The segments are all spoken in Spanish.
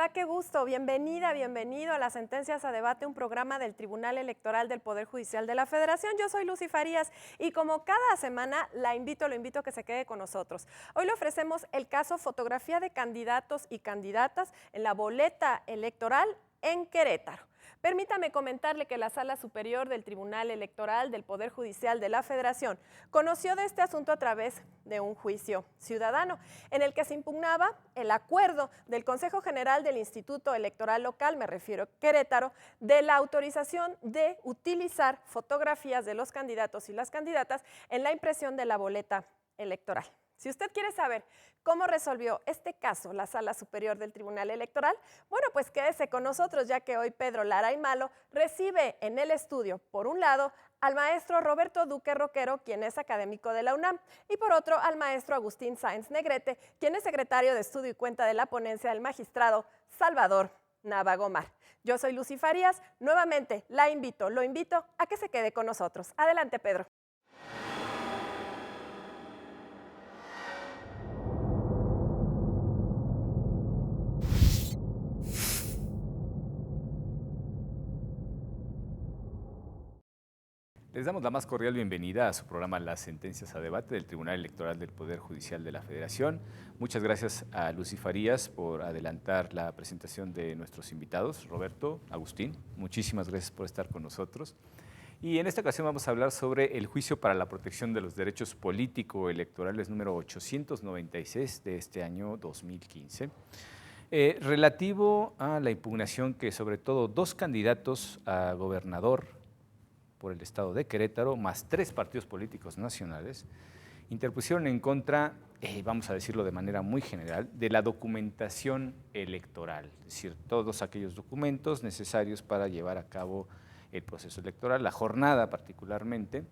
da qué gusto. Bienvenida, bienvenido a las Sentencias a Debate, un programa del Tribunal Electoral del Poder Judicial de la Federación. Yo soy Lucy Farías y como cada semana lo invito a que se quede con nosotros. Hoy le ofrecemos el caso Fotografía de candidatos y candidatas en la boleta electoral en Querétaro. Permítame comentarle que la Sala Superior del Tribunal Electoral del Poder Judicial de la Federación conoció de este asunto a través de un juicio ciudadano, en el que se impugnaba el acuerdo del Consejo General del Instituto Electoral Local, me refiero a Querétaro, de la autorización de utilizar fotografías de los candidatos y las candidatas en la impresión de la boleta electoral. Si usted quiere saber cómo resolvió este caso la Sala Superior del Tribunal Electoral, bueno, pues quédese con nosotros, ya que hoy Pedro Lara y Malo recibe en el estudio, por un lado, al maestro Roberto Duque Roquero, quien es académico de la UNAM, y por otro, al maestro Agustín Sáenz Negrete, quien es secretario de Estudio y Cuenta de la ponencia del magistrado Salvador Nava Gomar. Yo soy Lucy Farías, nuevamente lo invito a que se quede con nosotros. Adelante, Pedro. Les damos la más cordial bienvenida a su programa Las Sentencias a Debate del Tribunal Electoral del Poder Judicial de la Federación. Muchas gracias a Lucy Farías por adelantar la presentación de nuestros invitados. Roberto, Agustín, muchísimas gracias por estar con nosotros. Y en esta ocasión vamos a hablar sobre el juicio para la protección de los derechos político-electorales número 896 de este año 2015. Relativo a la impugnación que sobre todo dos candidatos a gobernador por el estado de Querétaro, más 3 partidos políticos nacionales, interpusieron en contra, vamos a decirlo de manera muy general, de la documentación electoral, es decir, todos aquellos documentos necesarios para llevar a cabo el proceso electoral, la jornada particularmente,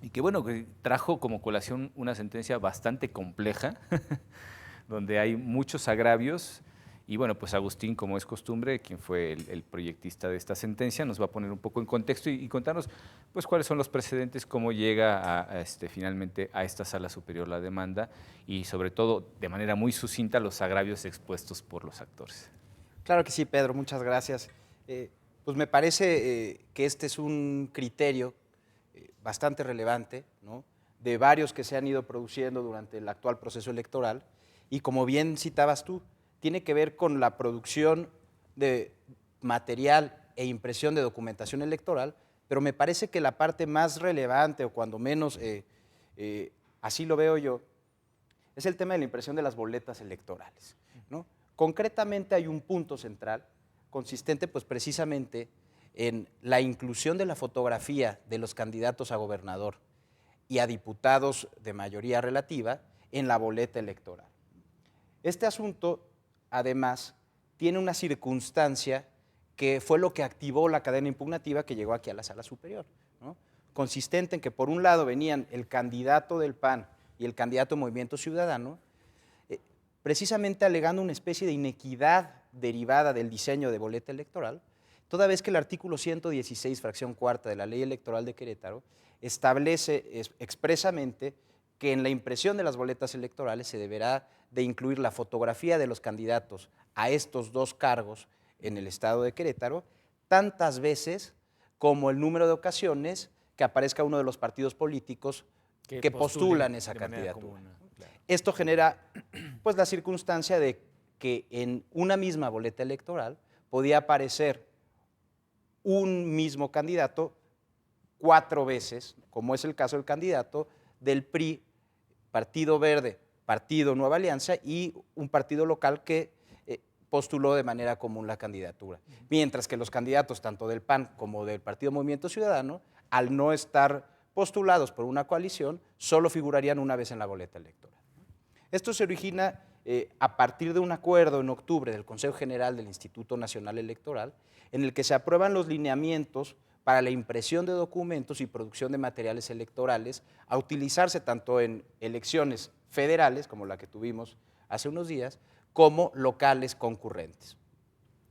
y que bueno, que trajo como colación una sentencia bastante compleja, donde hay muchos agravios. Y bueno, pues Agustín, como es costumbre, quien fue el proyectista de esta sentencia, nos va a poner un poco en contexto y contarnos pues, cuáles son los precedentes, cómo llega finalmente a esta Sala Superior la demanda y sobre todo, de manera muy sucinta, los agravios expuestos por los actores. Claro que sí, Pedro, muchas gracias. Pues me parece que este es un criterio bastante relevante, ¿no?, de varios que se han ido produciendo durante el actual proceso electoral y como bien citabas tú, tiene que ver con la producción de material e impresión de documentación electoral, pero me parece que la parte más relevante, o cuando menos así lo veo yo, es el tema de la impresión de las boletas electorales, ¿no? Concretamente hay un punto central, consistente pues precisamente en la inclusión de la fotografía de los candidatos a gobernador y a diputados de mayoría relativa en la boleta electoral. Este asunto además, tiene una circunstancia que fue lo que activó la cadena impugnativa que llegó aquí a la Sala Superior, ¿no?, consistente en que por un lado venían el candidato del PAN y el candidato Movimiento Ciudadano, precisamente alegando una especie de inequidad derivada del diseño de boleta electoral, toda vez que el artículo 116, fracción cuarta de la Ley Electoral de Querétaro, establece expresamente que en la impresión de las boletas electorales se deberá de incluir la fotografía de los candidatos a estos dos cargos en el estado de Querétaro, tantas veces como el número de ocasiones que aparezca uno de los partidos políticos que postulan esa candidatura. Claro. Esto genera pues, la circunstancia de que en una misma boleta electoral podía aparecer un mismo candidato 4 veces, como es el caso del candidato del PRI, Partido Verde, Partido Nueva Alianza y un partido local que postuló de manera común la candidatura. Mientras que los candidatos tanto del PAN como del Partido Movimiento Ciudadano, al no estar postulados por una coalición, solo figurarían una vez en la boleta electoral. Esto se origina a partir de un acuerdo en octubre del Consejo General del Instituto Nacional Electoral, en el que se aprueban los lineamientos para la impresión de documentos y producción de materiales electorales a utilizarse tanto en elecciones federales, como la que tuvimos hace unos días, como locales concurrentes.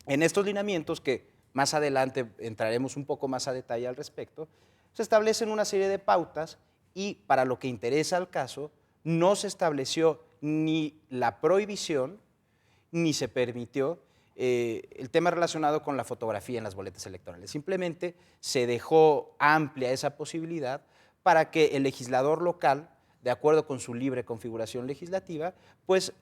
En estos lineamientos, que más adelante entraremos un poco más a detalle al respecto, se establecen una serie de pautas y para lo que interesa al caso, no se estableció ni la prohibición ni se permitió el tema relacionado con la fotografía en las boletas electorales. Simplemente se dejó amplia esa posibilidad para que el legislador local, de acuerdo con su libre configuración legislativa, pues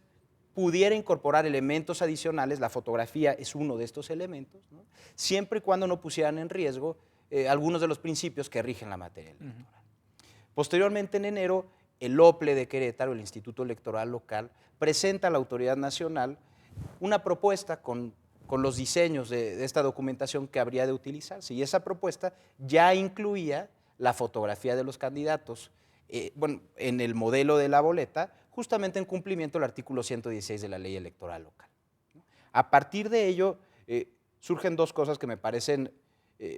pudiera incorporar elementos adicionales, la fotografía es uno de estos elementos, ¿no? Siempre y cuando no pusieran en riesgo algunos de los principios que rigen la materia electoral. Posteriormente, en enero, el OPLE de Querétaro, el Instituto Electoral Local, presenta a la Autoridad Nacional una propuesta con los diseños de esta documentación que habría de utilizarse, y esa propuesta ya incluía la fotografía de los candidatos en el modelo de la boleta, justamente en cumplimiento del artículo 116 de la Ley Electoral Local. A partir de ello, surgen dos cosas que me parecen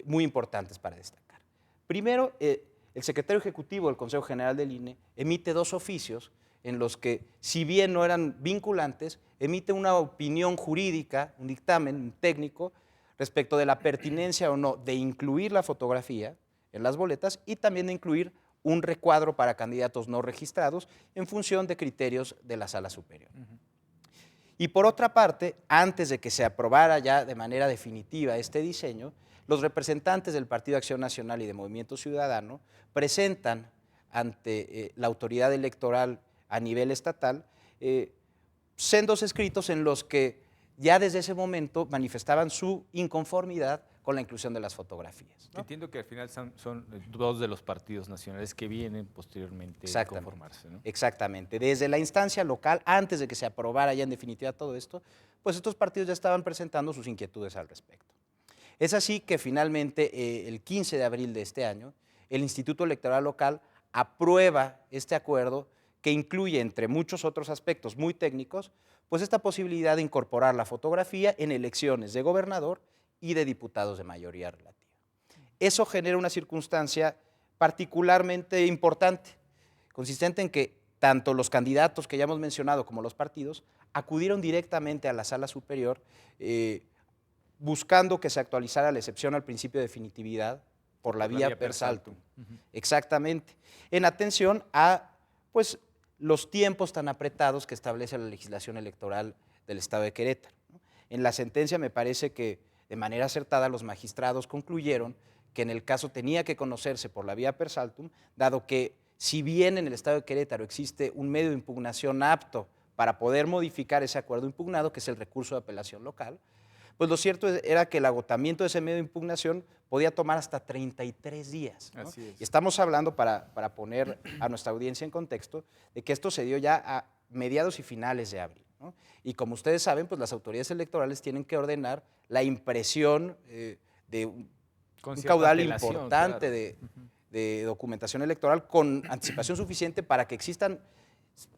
muy importantes para destacar. Primero, el secretario ejecutivo del Consejo General del INE emite dos oficios en los que, si bien no eran vinculantes, emite una opinión jurídica, un dictamen, un técnico, respecto de la pertinencia o no de incluir la fotografía en las boletas y también de incluir un recuadro para candidatos no registrados en función de criterios de la Sala Superior. Y por otra parte, antes de que se aprobara ya de manera definitiva este diseño, los representantes del Partido Acción Nacional y de Movimiento Ciudadano presentan ante la autoridad electoral a nivel estatal sendos escritos en los que ya desde ese momento manifestaban su inconformidad con la inclusión de las fotografías, ¿no? Entiendo que al final son dos de los partidos nacionales que vienen posteriormente a conformarse, ¿no? Exactamente. Desde la instancia local, antes de que se aprobara ya en definitiva todo esto, pues estos partidos ya estaban presentando sus inquietudes al respecto. Es así que finalmente, el 15 de abril de este año, el Instituto Electoral Local aprueba este acuerdo que incluye, entre muchos otros aspectos muy técnicos, pues esta posibilidad de incorporar la fotografía en elecciones de gobernador y de diputados de mayoría relativa. Eso genera una circunstancia particularmente importante, consistente en que tanto los candidatos que ya hemos mencionado como los partidos acudieron directamente a la Sala Superior buscando que se actualizara la excepción al principio de definitividad por la vía per saltum. Exactamente, en atención a pues, los tiempos tan apretados que establece la legislación electoral del Estado de Querétaro, ¿no? En la sentencia me parece que de manera acertada los magistrados concluyeron que en el caso tenía que conocerse por la vía per saltum, dado que si bien en el Estado de Querétaro existe un medio de impugnación apto para poder modificar ese acuerdo impugnado, que es el recurso de apelación local, pues lo cierto era que el agotamiento de ese medio de impugnación podía tomar hasta 33 días, ¿no? Así es. Y estamos hablando, para poner a nuestra audiencia en contexto, de que esto se dio ya a mediados y finales de abril, ¿no? Y como ustedes saben, pues las autoridades electorales tienen que ordenar la impresión de un caudal importante, claro, de documentación electoral con anticipación suficiente para que existan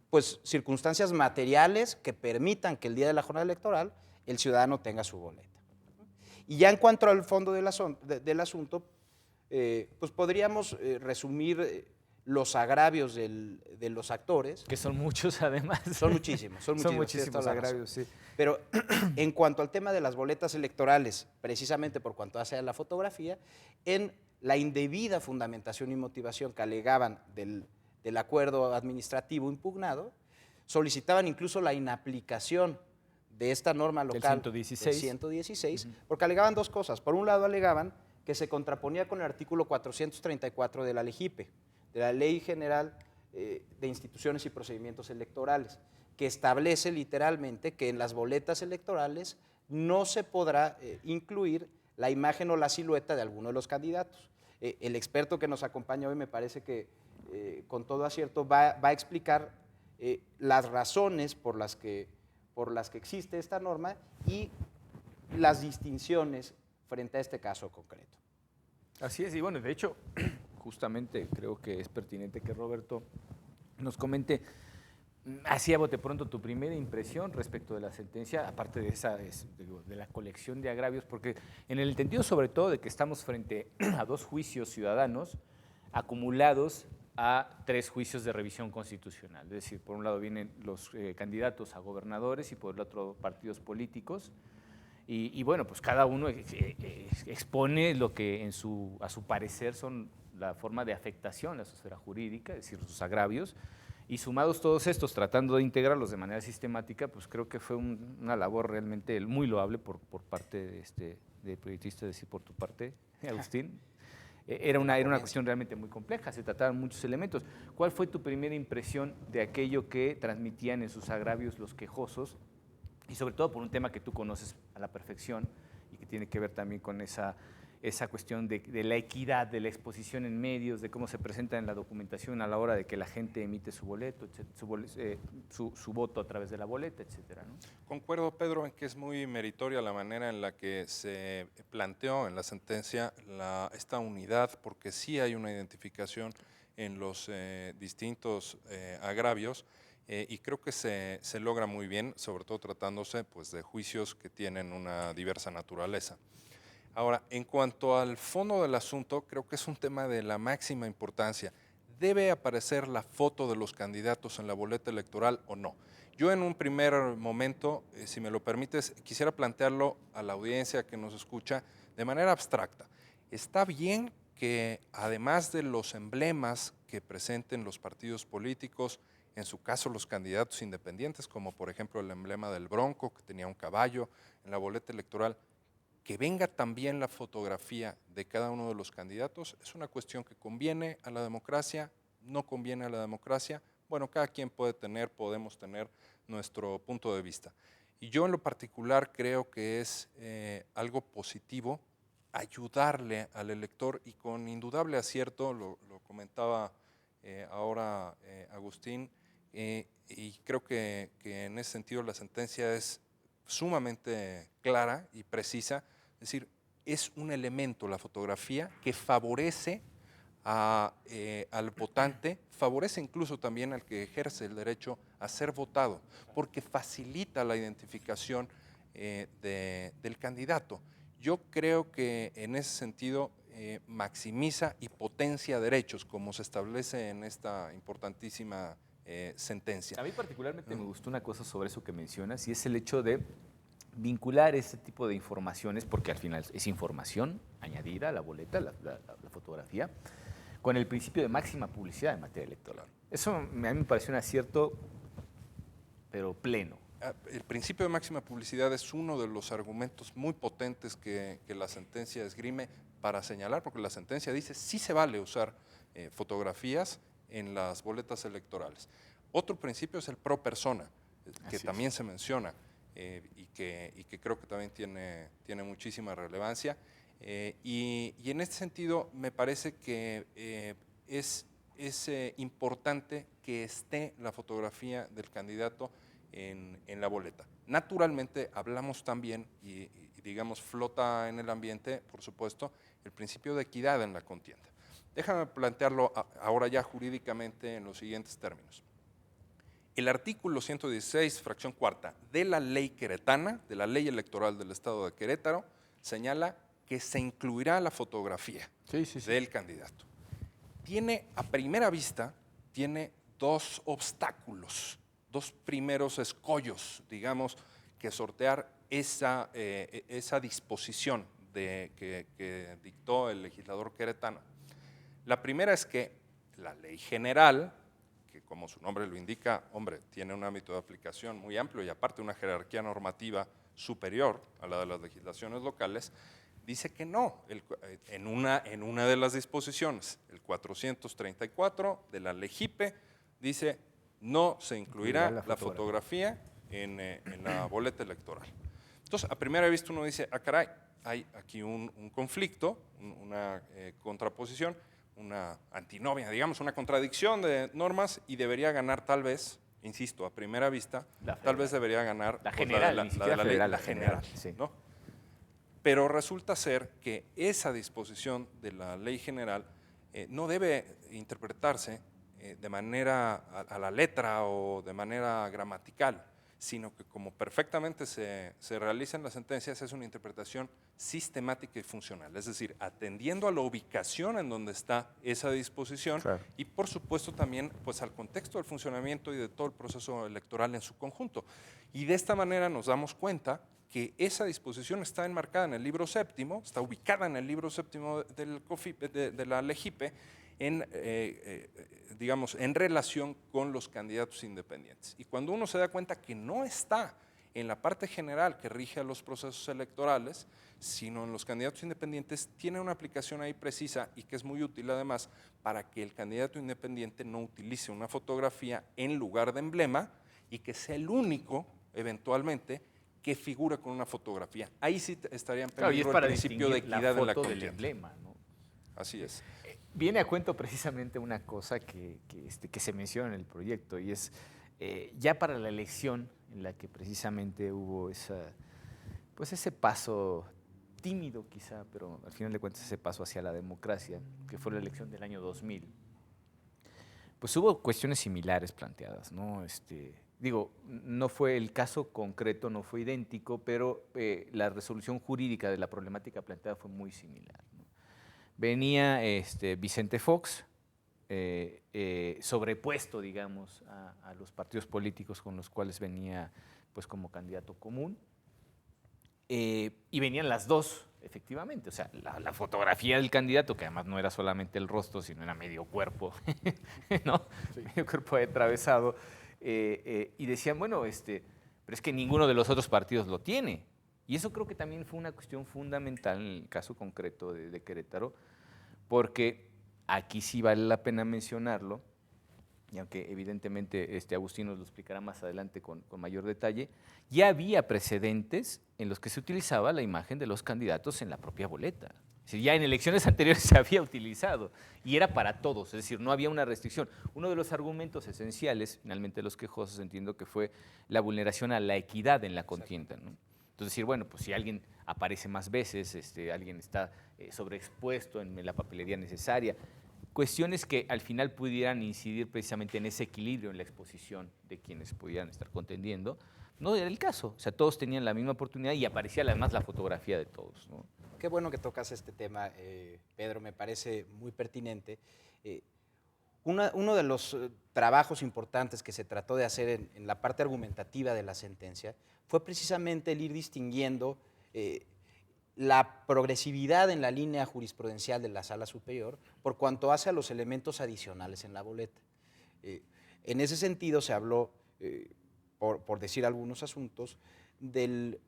pues, circunstancias materiales que permitan que el día de la jornada electoral el ciudadano tenga su boleta. Y ya en cuanto al fondo del asunto, pues podríamos resumir los agravios de los actores. Que son muchos, además. Son muchísimos. Son muchísimos agravios, sí. Pero en cuanto al tema de las boletas electorales, precisamente por cuanto hace a la fotografía, en la indebida fundamentación y motivación que alegaban del acuerdo administrativo impugnado, solicitaban incluso la inaplicación de esta norma local del 116, porque alegaban dos cosas. Por un lado, alegaban que se contraponía con el artículo 434 de la LEGIPE, de la Ley General de Instituciones y Procedimientos Electorales, que establece literalmente que en las boletas electorales no se podrá incluir la imagen o la silueta de alguno de los candidatos. El experto que nos acompaña hoy me parece que con todo acierto va a explicar las razones por las que existe esta norma y las distinciones frente a este caso concreto. Así es, y bueno, de hecho, justamente creo que es pertinente que Roberto nos comente, así a bote pronto, tu primera impresión respecto de la sentencia, aparte de esa, de la colección de agravios, porque en el entendido sobre todo de que estamos frente a dos juicios ciudadanos acumulados a 3 juicios de revisión constitucional. Es decir, por un lado vienen los candidatos a gobernadores y por el otro partidos políticos. Y bueno, pues cada uno expone lo que a su parecer son la forma de afectación a su esfera jurídica, es decir, sus agravios. Y sumados todos estos, tratando de integrarlos de manera sistemática, pues creo que fue una labor realmente muy loable por parte de proyectista, es decir, por tu parte, Agustín. Era una cuestión realmente muy compleja, se trataban muchos elementos. ¿Cuál fue tu primera impresión de aquello que transmitían en sus agravios los quejosos? Y sobre todo por un tema que tú conoces a la perfección y que tiene que ver también con esa cuestión de la equidad, de la exposición en medios, de cómo se presenta en la documentación a la hora de que la gente emite su boleto, su voto a través de la boleta, etcétera, ¿no? Concuerdo, Pedro, en que es muy meritoria la manera en la que se planteó en la sentencia esta unidad, porque sí hay una identificación en los distintos agravios, y creo que se logra muy bien, sobre todo tratándose pues, de juicios que tienen una diversa naturaleza. Ahora, en cuanto al fondo del asunto, creo que es un tema de la máxima importancia. ¿Debe aparecer la foto de los candidatos en la boleta electoral o no? Yo en un primer momento, si me lo permites, quisiera plantearlo a la audiencia que nos escucha de manera abstracta. Está bien que además de los emblemas que presenten los partidos políticos, en su caso los candidatos independientes, como por ejemplo el emblema del Bronco, que tenía un caballo en la boleta electoral, que venga también la fotografía de cada uno de los candidatos, es una cuestión que conviene a la democracia, no conviene a la democracia. Bueno, cada quien podemos tener nuestro punto de vista. Y yo en lo particular creo que es algo positivo ayudarle al elector, y con indudable acierto, lo comentaba ahora Agustín, y creo que en ese sentido la sentencia es sumamente clara y precisa. Es decir, es un elemento, la fotografía, que favorece al votante, favorece incluso también al que ejerce el derecho a ser votado, porque facilita la identificación del candidato. Yo creo que en ese sentido maximiza y potencia derechos, como se establece en esta importantísima sentencia. A mí particularmente me gustó una cosa sobre eso que mencionas, y es el hecho de vincular este tipo de informaciones, porque al final es información añadida a la boleta, la fotografía, con el principio de máxima publicidad en materia electoral. Eso a mí me pareció un acierto, pero pleno. El principio de máxima publicidad es uno de los argumentos muy potentes que la sentencia esgrime para señalar, porque la sentencia dice sí se vale usar fotografías en las boletas electorales. Otro principio es el pro persona, que también se menciona y que creo que también tiene muchísima relevancia. Y en este sentido me parece que es importante que esté la fotografía del candidato en la boleta. Naturalmente hablamos también, y digamos flota en el ambiente, por supuesto, el principio de equidad en la contienda. Déjame plantearlo ahora ya jurídicamente en los siguientes términos. El artículo 116, fracción cuarta, de la ley queretana, de la ley electoral del Estado de Querétaro, señala que se incluirá la fotografía del candidato. A primera vista, tiene dos obstáculos, dos primeros escollos, digamos, que sortear esa disposición que dictó el legislador queretano. La primera es que la ley general, que como su nombre lo indica, hombre, tiene un ámbito de aplicación muy amplio y aparte una jerarquía normativa superior a la de las legislaciones locales, dice que no, en una de las disposiciones, el 434 de la LEGIPE, dice no se incluirá la fotografía en la boleta electoral. Entonces, a primera vista uno dice, caray, hay aquí un conflicto, una contraposición, una antinomia, digamos, una contradicción de normas, y debería ganar tal vez, insisto, a primera vista, tal vez debería ganar la general, la general, sí. ¿no? Pero resulta ser que esa disposición de la ley general no debe interpretarse de manera a la letra o de manera gramatical, sino que como perfectamente se realiza en las sentencias, es una interpretación sistemática y funcional, es decir, atendiendo a la ubicación en donde está esa disposición, claro, y por supuesto también pues, al contexto del funcionamiento y de todo el proceso electoral en su conjunto. Y de esta manera nos damos cuenta que esa disposición está enmarcada en el libro séptimo, está ubicada en el libro séptimo de la LEGIPE, digamos, en relación con los candidatos independientes. Y cuando uno se da cuenta que no está en la parte general que rige a los procesos electorales, sino en los candidatos independientes, tiene una aplicación ahí precisa y que es muy útil además para que el candidato independiente no utilice una fotografía en lugar de emblema y que sea el único, eventualmente, que figura con una fotografía. Ahí sí estaría en Claro, y es peligro para el principio de distinguir equidad en la foto del contienda. emblema, ¿no? Así es. Viene a cuento precisamente una cosa que se menciona en el proyecto y es ya para la elección en la que precisamente hubo ese paso tímido quizá, pero al final de cuentas ese paso hacia la democracia, que fue la elección del año 2000, pues hubo cuestiones similares planteadas, ¿no? Digo, no fue el caso concreto, no fue idéntico, pero la resolución jurídica de la problemática planteada fue muy similar, ¿no? Venía Vicente Fox, sobrepuesto, digamos, a los partidos políticos con los cuales venía pues, como candidato común, y venían las dos, efectivamente, o sea, la fotografía del candidato, que además no era solamente el rostro, sino era medio cuerpo, ¿no? Sí. Medio cuerpo atravesado, y decían, bueno, pero es que ninguno de los otros partidos lo tiene. Y eso creo que también fue una cuestión fundamental en el caso concreto de Querétaro, porque aquí sí vale la pena mencionarlo, y aunque evidentemente Agustín nos lo explicará más adelante con mayor detalle, ya había precedentes en los que se utilizaba la imagen de los candidatos en la propia boleta. Es decir, ya en elecciones anteriores se había utilizado y era para todos, es decir, no había una restricción. Uno de los argumentos esenciales, finalmente los quejosos, entiendo que fue la vulneración a la equidad en la contienda, ¿no? Entonces decir, bueno, pues si alguien aparece más veces, alguien está sobreexpuesto en la papelería necesaria, cuestiones que al final pudieran incidir precisamente en ese equilibrio en la exposición de quienes pudieran estar contendiendo, no era el caso. O sea, todos tenían la misma oportunidad y aparecía además la fotografía de todos, ¿no? Qué bueno que tocas este tema, Pedro, me parece muy pertinente. Uno de los trabajos importantes que se trató de hacer en la parte argumentativa de la sentencia fue precisamente el ir distinguiendo la progresividad en la línea jurisprudencial de la Sala Superior por cuanto hace a los elementos adicionales en la boleta. En ese sentido se habló, por decir algunos asuntos, de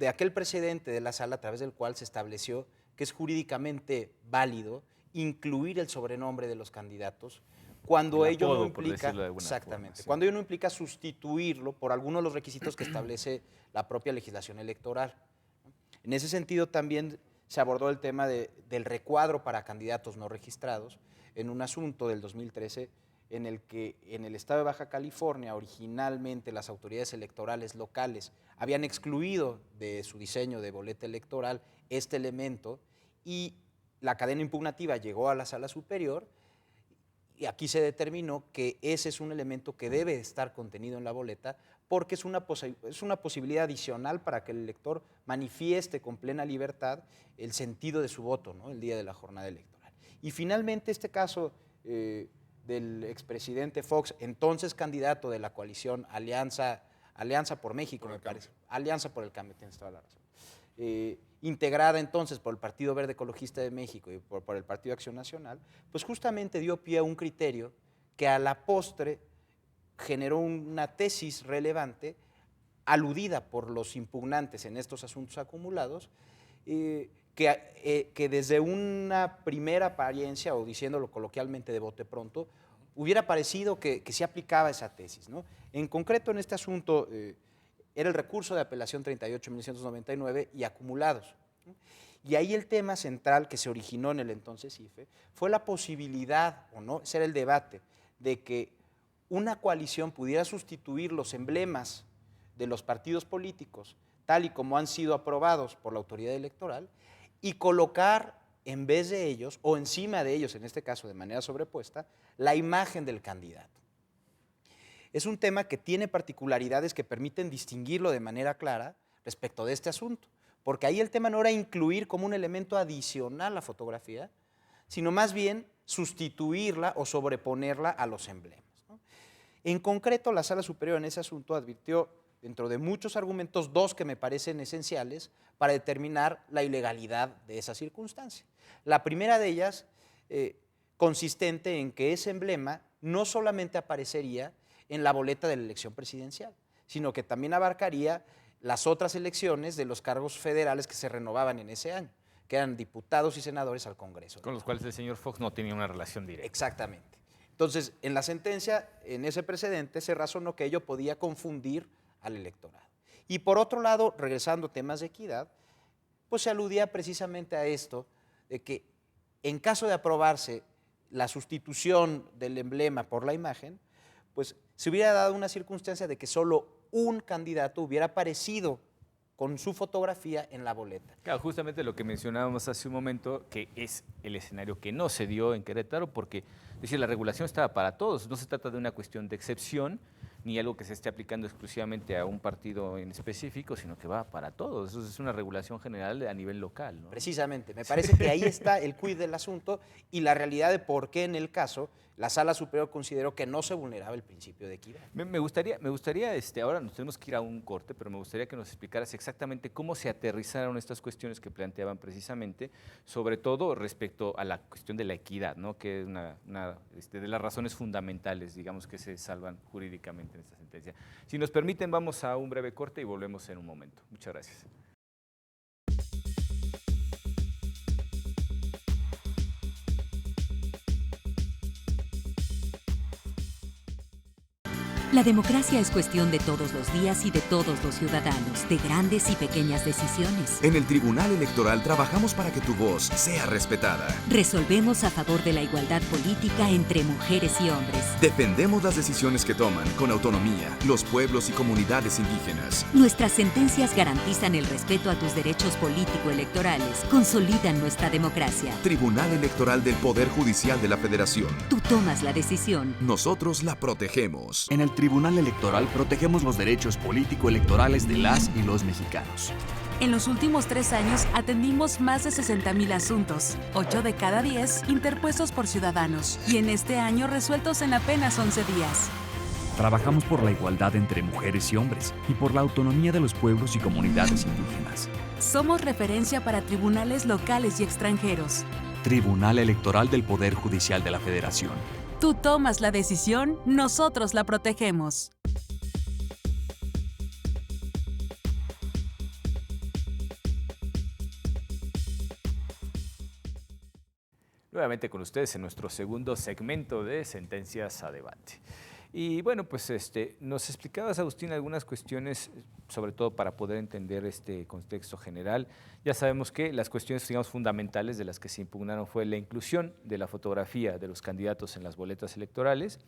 aquel precedente de la Sala a través del cual se estableció que es jurídicamente válido incluir el sobrenombre de los candidatos cuando ello no implica, exactamente, sí, cuando ello no implica sustituirlo por alguno de los requisitos que establece la propia legislación electoral. En ese sentido también se abordó el tema del recuadro para candidatos no registrados en un asunto del 2013 en el que en el estado de Baja California originalmente las autoridades electorales locales habían excluido de su diseño de boleta electoral este elemento y la cadena impugnativa llegó a la Sala Superior y aquí se determinó que ese es un elemento que debe estar contenido en la boleta porque es una posibilidad adicional para que el elector manifieste con plena libertad el sentido de su voto, ¿no?, el día de la jornada electoral. Y finalmente este caso del expresidente Fox, entonces candidato de la coalición Alianza por México, me parece. Alianza por el Cambio, tienes toda la razón. Integrada entonces por el Partido Verde Ecologista de México y por el Partido Acción Nacional, pues justamente dio pie a un criterio que a la postre generó una tesis relevante aludida por los impugnantes en estos asuntos acumulados, que desde una primera apariencia, o diciéndolo coloquialmente de bote pronto, hubiera parecido que sí aplicaba esa tesis, ¿no? En concreto, en este asunto, era el recurso de apelación 38.999 y acumulados, ¿no? Y ahí el tema central que se originó en el entonces IFE fue la posibilidad, o no, ese era el debate, de que una coalición pudiera sustituir los emblemas de los partidos políticos, tal y como han sido aprobados por la autoridad electoral, y colocar en vez de ellos, o encima de ellos, en este caso de manera sobrepuesta, la imagen del candidato. Es un tema que tiene particularidades que permiten distinguirlo de manera clara respecto de este asunto, porque ahí el tema no era incluir como un elemento adicional la fotografía, sino más bien sustituirla o sobreponerla a los emblemas, ¿no? En concreto, la Sala Superior en ese asunto advirtió, dentro de muchos argumentos, dos que me parecen esenciales para determinar la ilegalidad de esa circunstancia. La primera de ellas consistente en que ese emblema no solamente aparecería en la boleta de la elección presidencial, sino que también abarcaría las otras elecciones de los cargos federales que se renovaban en ese año, que eran diputados y senadores al Congreso. Con los cuales el señor Fox no tenía una relación directa. Exactamente. Entonces, en la sentencia, en ese precedente, se razonó que ello podía confundir al electorado. Y por otro lado, regresando a temas de equidad, pues se aludía precisamente a esto, de que en caso de aprobarse la sustitución del emblema por la imagen, pues se hubiera dado una circunstancia de que solo un candidato hubiera aparecido con su fotografía en la boleta. Claro, justamente lo que mencionábamos hace un momento, que es el escenario que no se dio en Querétaro, porque es decir, la regulación estaba para todos, no se trata de una cuestión de excepción, ni algo que se esté aplicando exclusivamente a un partido en específico, sino que va para todos. Eso es una regulación general a nivel local, ¿no? Precisamente, me parece que ahí está el quid del asunto y la realidad de por qué en el caso la Sala Superior consideró que no se vulneraba el principio de equidad. Me gustaría ahora nos tenemos que ir a un corte, pero me gustaría que nos explicaras exactamente cómo se aterrizaron estas cuestiones que planteaban precisamente, sobre todo respecto a la cuestión de la equidad, ¿no? Que es una de las razones fundamentales, digamos, que se salvan jurídicamente en esta sentencia. Si nos permiten, vamos a un breve corte y volvemos en un momento. Muchas gracias. La democracia es cuestión de todos los días y de todos los ciudadanos, de grandes y pequeñas decisiones. En el Tribunal Electoral trabajamos para que tu voz sea respetada. Resolvemos a favor de la igualdad política entre mujeres y hombres. Defendemos las decisiones que toman con autonomía los pueblos y comunidades indígenas. Nuestras sentencias garantizan el respeto a tus derechos político-electorales, consolidan nuestra democracia. Tribunal Electoral del Poder Judicial de la Federación. Tú tomas la decisión. Nosotros la protegemos. En el Tribunal Electoral protegemos los derechos político-electorales de las y los mexicanos. En los últimos 3 años atendimos más de 60,000 asuntos, 8 de cada 10 interpuestos por ciudadanos, y en este año resueltos en apenas 11 días. Trabajamos por la igualdad entre mujeres y hombres y por la autonomía de los pueblos y comunidades indígenas. Somos referencia para tribunales locales y extranjeros. Tribunal Electoral del Poder Judicial de la Federación. Tú tomas la decisión, nosotros la protegemos. Nuevamente con ustedes en nuestro segundo segmento de Sentencias a Debate. Y bueno, pues nos explicabas, Agustín, algunas cuestiones, sobre todo para poder entender este contexto general. Ya sabemos que las cuestiones, digamos, fundamentales de las que se impugnaron fue la inclusión de la fotografía de los candidatos en las boletas electorales,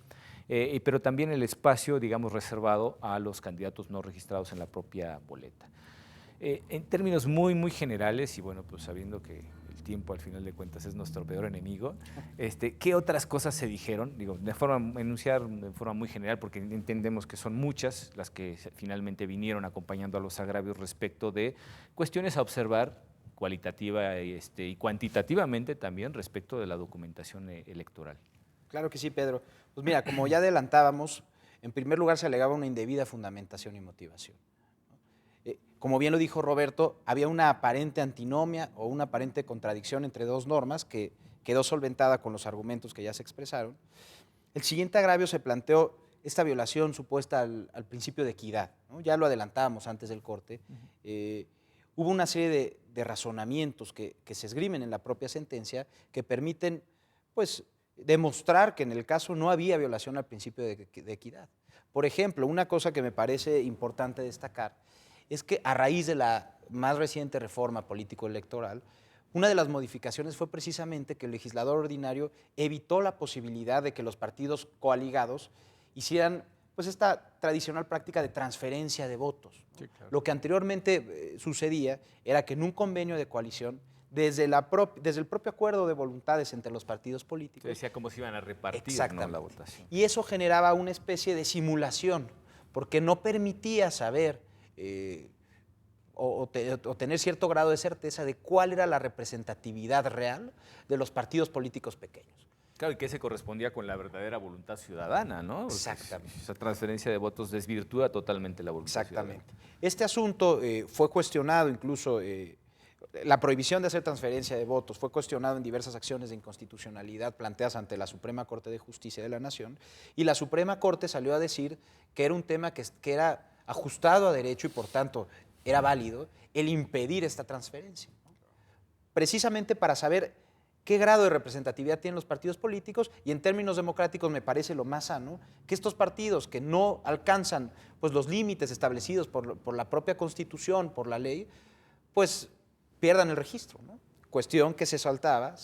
pero también el espacio, digamos, reservado a los candidatos no registrados en la propia boleta. En términos muy, muy generales, y bueno, pues sabiendo que el tiempo al final de cuentas es nuestro peor enemigo, ¿qué otras cosas se dijeron? Digo, enunciar de forma muy general, porque entendemos que son muchas las que finalmente vinieron acompañando a los agravios respecto de cuestiones a observar cualitativa y cuantitativamente también respecto de la documentación electoral. Claro que sí, Pedro. Pues mira, como ya adelantábamos, en primer lugar se alegaba una indebida fundamentación y motivación. Como bien lo dijo Roberto, había una aparente antinomia o una aparente contradicción entre dos normas que quedó solventada con los argumentos que ya se expresaron. El siguiente agravio se planteó esta violación supuesta al principio de equidad, ¿no? Ya lo adelantábamos antes del corte. Hubo una serie de razonamientos que se esgrimen en la propia sentencia que permiten, pues, demostrar que en el caso no había violación al principio de equidad. Por ejemplo, una cosa que me parece importante destacar es que a raíz de la más reciente reforma político-electoral, una de las modificaciones fue precisamente que el legislador ordinario evitó la posibilidad de que los partidos coaligados hicieran, pues, esta tradicional práctica de transferencia de votos. Sí, claro. Lo que anteriormente sucedía era que en un convenio de coalición, desde el propio acuerdo de voluntades entre los partidos políticos, se decía cómo se iban a repartir, ¿no?, la votación. Y eso generaba una especie de simulación, porque no permitía saber o tener cierto grado de certeza de cuál era la representatividad real de los partidos políticos pequeños. Claro, y que se correspondía con la verdadera voluntad ciudadana, ¿no? Exactamente. Esa transferencia de votos desvirtúa totalmente la voluntad ciudadana. Exactamente. Este asunto fue cuestionado incluso La prohibición de hacer transferencia de votos fue cuestionada en diversas acciones de inconstitucionalidad planteadas ante la Suprema Corte de Justicia de la Nación, y la Suprema Corte salió a decir que era un tema que era ajustado a derecho y por tanto era válido el impedir esta transferencia, ¿no? Precisamente para saber qué grado de representatividad tienen los partidos políticos, y en términos democráticos me parece lo más sano que estos partidos que no alcanzan pues, los límites establecidos por la propia Constitución, por la ley, pues pierdan el registro, ¿no? Cuestión que se sorteaba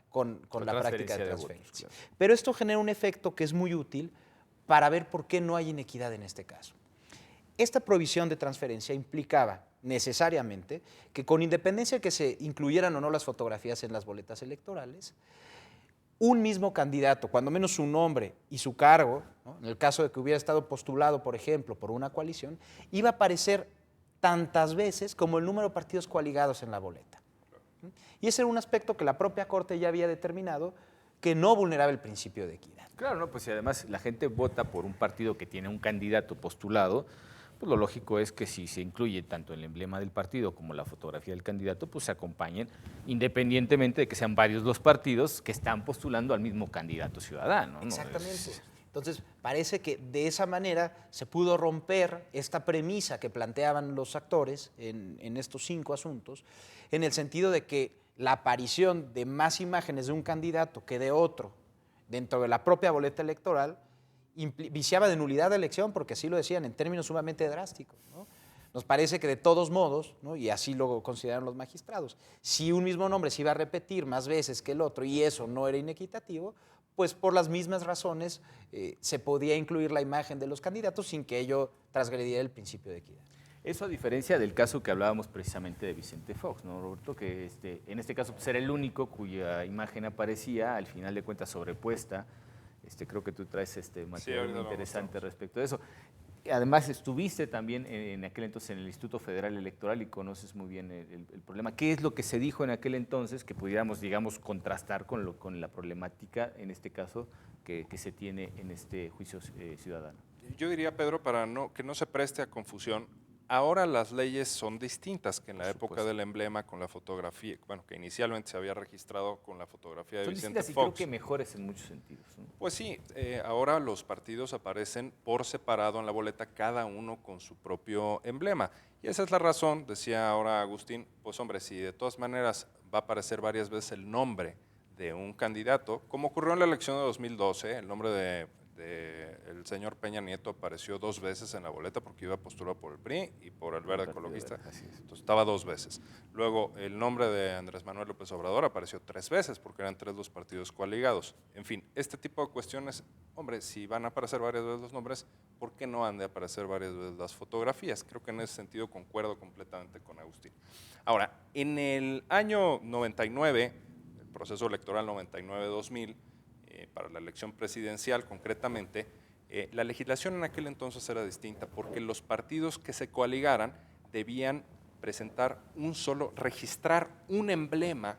con la práctica de transferencia. Votos, claro. Pero esto genera un efecto que es muy útil para ver por qué no hay inequidad en este caso. Esta provisión de transferencia implicaba necesariamente que, con independencia de que se incluyeran o no las fotografías en las boletas electorales, un mismo candidato, cuando menos su nombre y su cargo, ¿no?, en el caso de que hubiera estado postulado, por ejemplo, por una coalición, iba a aparecer tantas veces como el número de partidos coaligados en la boleta. Y ese era un aspecto que la propia Corte ya había determinado que no vulneraba el principio de equidad. Claro, no, pues y además la gente vota por un partido que tiene un candidato postulado, pues lo lógico es que si se incluye tanto el emblema del partido como la fotografía del candidato, pues se acompañen, independientemente de que sean varios los partidos que están postulando al mismo candidato ciudadano, ¿no? Exactamente. Entonces, parece que de esa manera se pudo romper esta premisa que planteaban los actores en estos 5 asuntos, en el sentido de que la aparición de más imágenes de un candidato que de otro dentro de la propia boleta electoral viciaba de nulidad de elección, porque así lo decían en términos sumamente drásticos, ¿no? Nos parece que de todos modos, ¿no?, y así lo consideraron los magistrados, si un mismo nombre se iba a repetir más veces que el otro y eso no era inequitativo, pues por las mismas razones se podía incluir la imagen de los candidatos sin que ello transgrediera el principio de equidad. Eso a diferencia del caso que hablábamos precisamente de Vicente Fox, ¿no, Roberto? Que en este caso pues, era el único cuya imagen aparecía, al final de cuentas sobrepuesta. Creo que tú traes material muy interesante respecto de eso. Además, estuviste también en aquel entonces en el Instituto Federal Electoral y conoces muy bien el problema. ¿Qué es lo que se dijo en aquel entonces que pudiéramos, digamos, contrastar con la problemática, en este caso, que se tiene en este juicio ciudadano? Yo diría, Pedro, para que no se preste a confusión, ahora las leyes son distintas que en la época del emblema con la fotografía, bueno, que inicialmente se había registrado con la fotografía de Vicente Fox. Y creo que mejores en muchos sentidos, ¿no? Pues sí, ahora los partidos aparecen por separado en la boleta, cada uno con su propio emblema. Y esa es la razón, decía ahora Agustín, pues hombre, si de todas maneras va a aparecer varias veces el nombre de un candidato, como ocurrió en la elección de 2012, el nombre de el señor Peña Nieto apareció 2 veces en la boleta porque iba a postular por el PRI y por el Verde Ecologista, entonces estaba 2 veces. Luego el nombre de Andrés Manuel López Obrador apareció 3 veces porque eran 3 los partidos coaligados. En fin, este tipo de cuestiones, hombre, si van a aparecer varias veces los nombres, ¿por qué no han de aparecer varias veces las fotografías? Creo que en ese sentido concuerdo completamente con Agustín. Ahora, en el año 99, el proceso electoral 99-2000, para la elección presidencial concretamente, la legislación en aquel entonces era distinta porque los partidos que se coaligaran debían registrar un emblema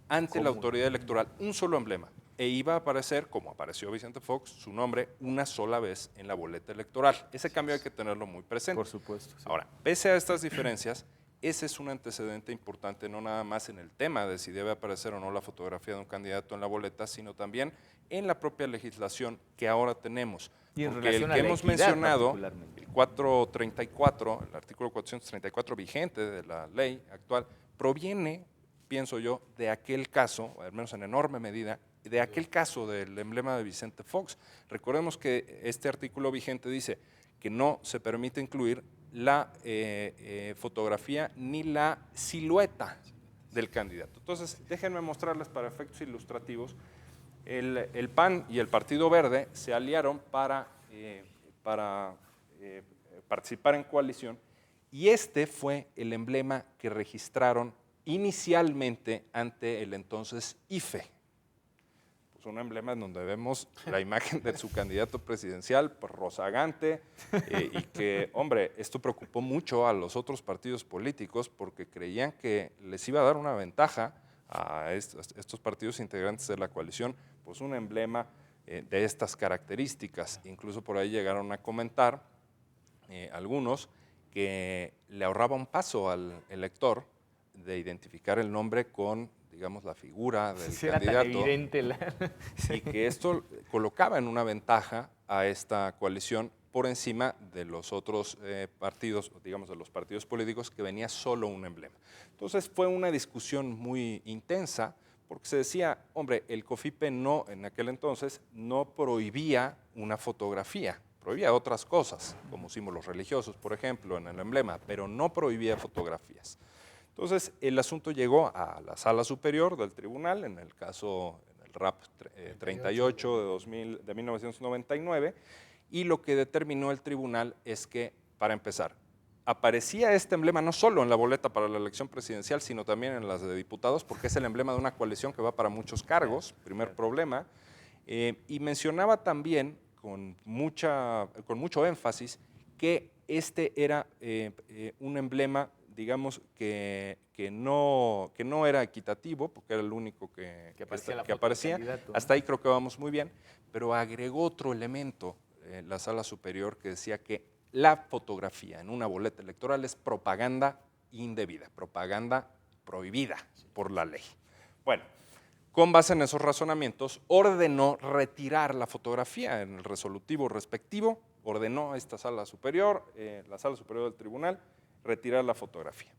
ante la autoridad electoral, un solo emblema, e iba a aparecer, como apareció Vicente Fox, su nombre una sola vez en la boleta electoral. Ese cambio hay que tenerlo muy presente. Por supuesto. Sí. Ahora, pese a estas diferencias, ese es un antecedente importante, no nada más en el tema de si debe aparecer o no la fotografía de un candidato en la boleta, sino también en la propia legislación que ahora tenemos. Y en porque relación el que a la hemos equidad, mencionado, el 434, el artículo 434 vigente de la ley actual, proviene, pienso yo, de aquel caso, al menos en enorme medida, de aquel caso del emblema de Vicente Fox. Recordemos que este artículo vigente dice que no se permite incluir la fotografía ni la silueta del candidato. Entonces, déjenme mostrarles para efectos ilustrativos. El PAN y el Partido Verde se aliaron para participar en coalición y este fue el emblema que registraron inicialmente ante el entonces IFE. Un emblema en donde vemos la imagen de su candidato presidencial, pues, rozagante, y que, hombre, esto preocupó mucho a los otros partidos políticos porque creían que les iba a dar una ventaja a estos partidos integrantes de la coalición, pues un emblema de estas características. Incluso por ahí llegaron a comentar algunos que le ahorraba un paso al elector de identificar el nombre con, digamos, la figura del Sí, era tan candidato. evidente Y que esto colocaba en una ventaja a esta coalición por encima de los otros partidos, digamos, de los partidos políticos, que venía solo un emblema. Entonces fue una discusión muy intensa, porque se decía, hombre, el COFIPE no, en aquel entonces, no prohibía una fotografía, prohibía otras cosas, como símbolos religiosos, por ejemplo, en el emblema, pero no prohibía fotografías. Entonces, el asunto llegó a la sala superior del tribunal, en el caso, en el RAP 38 de 1999, y lo que determinó el tribunal es que, para empezar, aparecía este emblema no solo en la boleta para la elección presidencial, sino también en las de diputados, porque es el emblema de una coalición que va para muchos cargos, primer problema, y mencionaba también con mucho énfasis que este era un emblema, digamos, que no era equitativo, porque era el único que aparecía. Hasta ahí creo que vamos muy bien, pero agregó otro elemento la sala superior que decía que la fotografía en una boleta electoral es propaganda indebida, propaganda prohibida por la ley. Bueno, con base en esos razonamientos, ordenó retirar la fotografía en el resolutivo respectivo, ordenó a esta sala superior, la sala superior del tribunal, retirar la fotografía.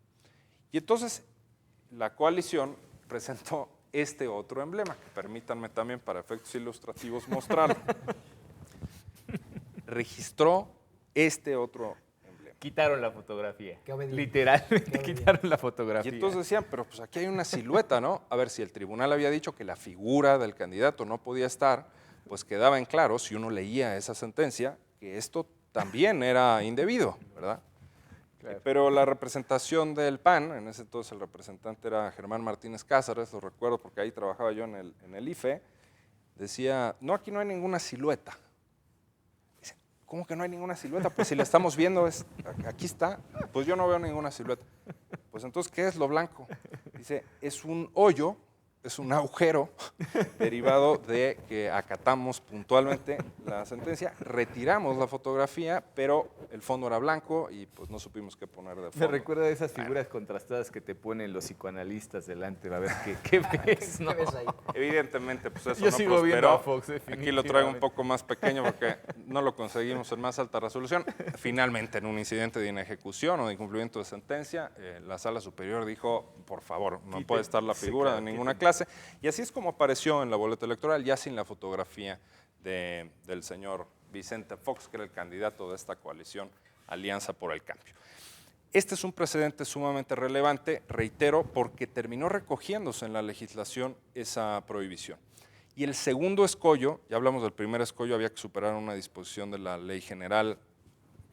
Y entonces la coalición presentó este otro emblema, que permítanme también para efectos ilustrativos mostrarlo. Registró este otro emblema. Quitaron la fotografía. Qué obediente. Literalmente quitaron la Y fotografía. entonces decían, pero pues aquí hay una silueta, ¿no? A ver, si el tribunal había dicho que la figura del candidato no podía estar, pues quedaba en claro, si uno leía esa sentencia, que esto también era indebido, ¿verdad? Claro. Pero la representación del PAN, en ese entonces el representante era Germán Martínez Cázares, lo recuerdo porque ahí trabajaba yo en el IFE, decía, no, aquí no hay ninguna silueta. ¿Cómo que no hay ninguna silueta? Pues si la estamos viendo, aquí está. Pues yo no veo ninguna silueta. Pues entonces, ¿qué es lo blanco? Dice, es un hoyo, es un agujero derivado de que acatamos puntualmente la sentencia, retiramos la fotografía, pero el fondo era blanco y pues no supimos qué poner de fondo. Me recuerda de esas figuras contrastadas que te ponen los psicoanalistas delante, a ver qué ves, ¿no? ¿Qué ves ahí? Evidentemente, pues eso Yo no sigo viendo prosperó. a Fox, Aquí lo traigo un poco más pequeño porque no lo conseguimos en más alta resolución. Finalmente, en un incidente de inejecución o de incumplimiento de sentencia, la sala superior dijo, por favor, no puede estar la figura de ninguna clase. Y así es como apareció en la boleta electoral, ya sin la fotografía del señor Vicente Fox, que era el candidato de esta coalición Alianza por el Cambio. Este es un precedente sumamente relevante, reitero, porque terminó recogiéndose en la legislación esa prohibición. Y el segundo escollo, ya hablamos del primer escollo, había que superar una disposición de la ley general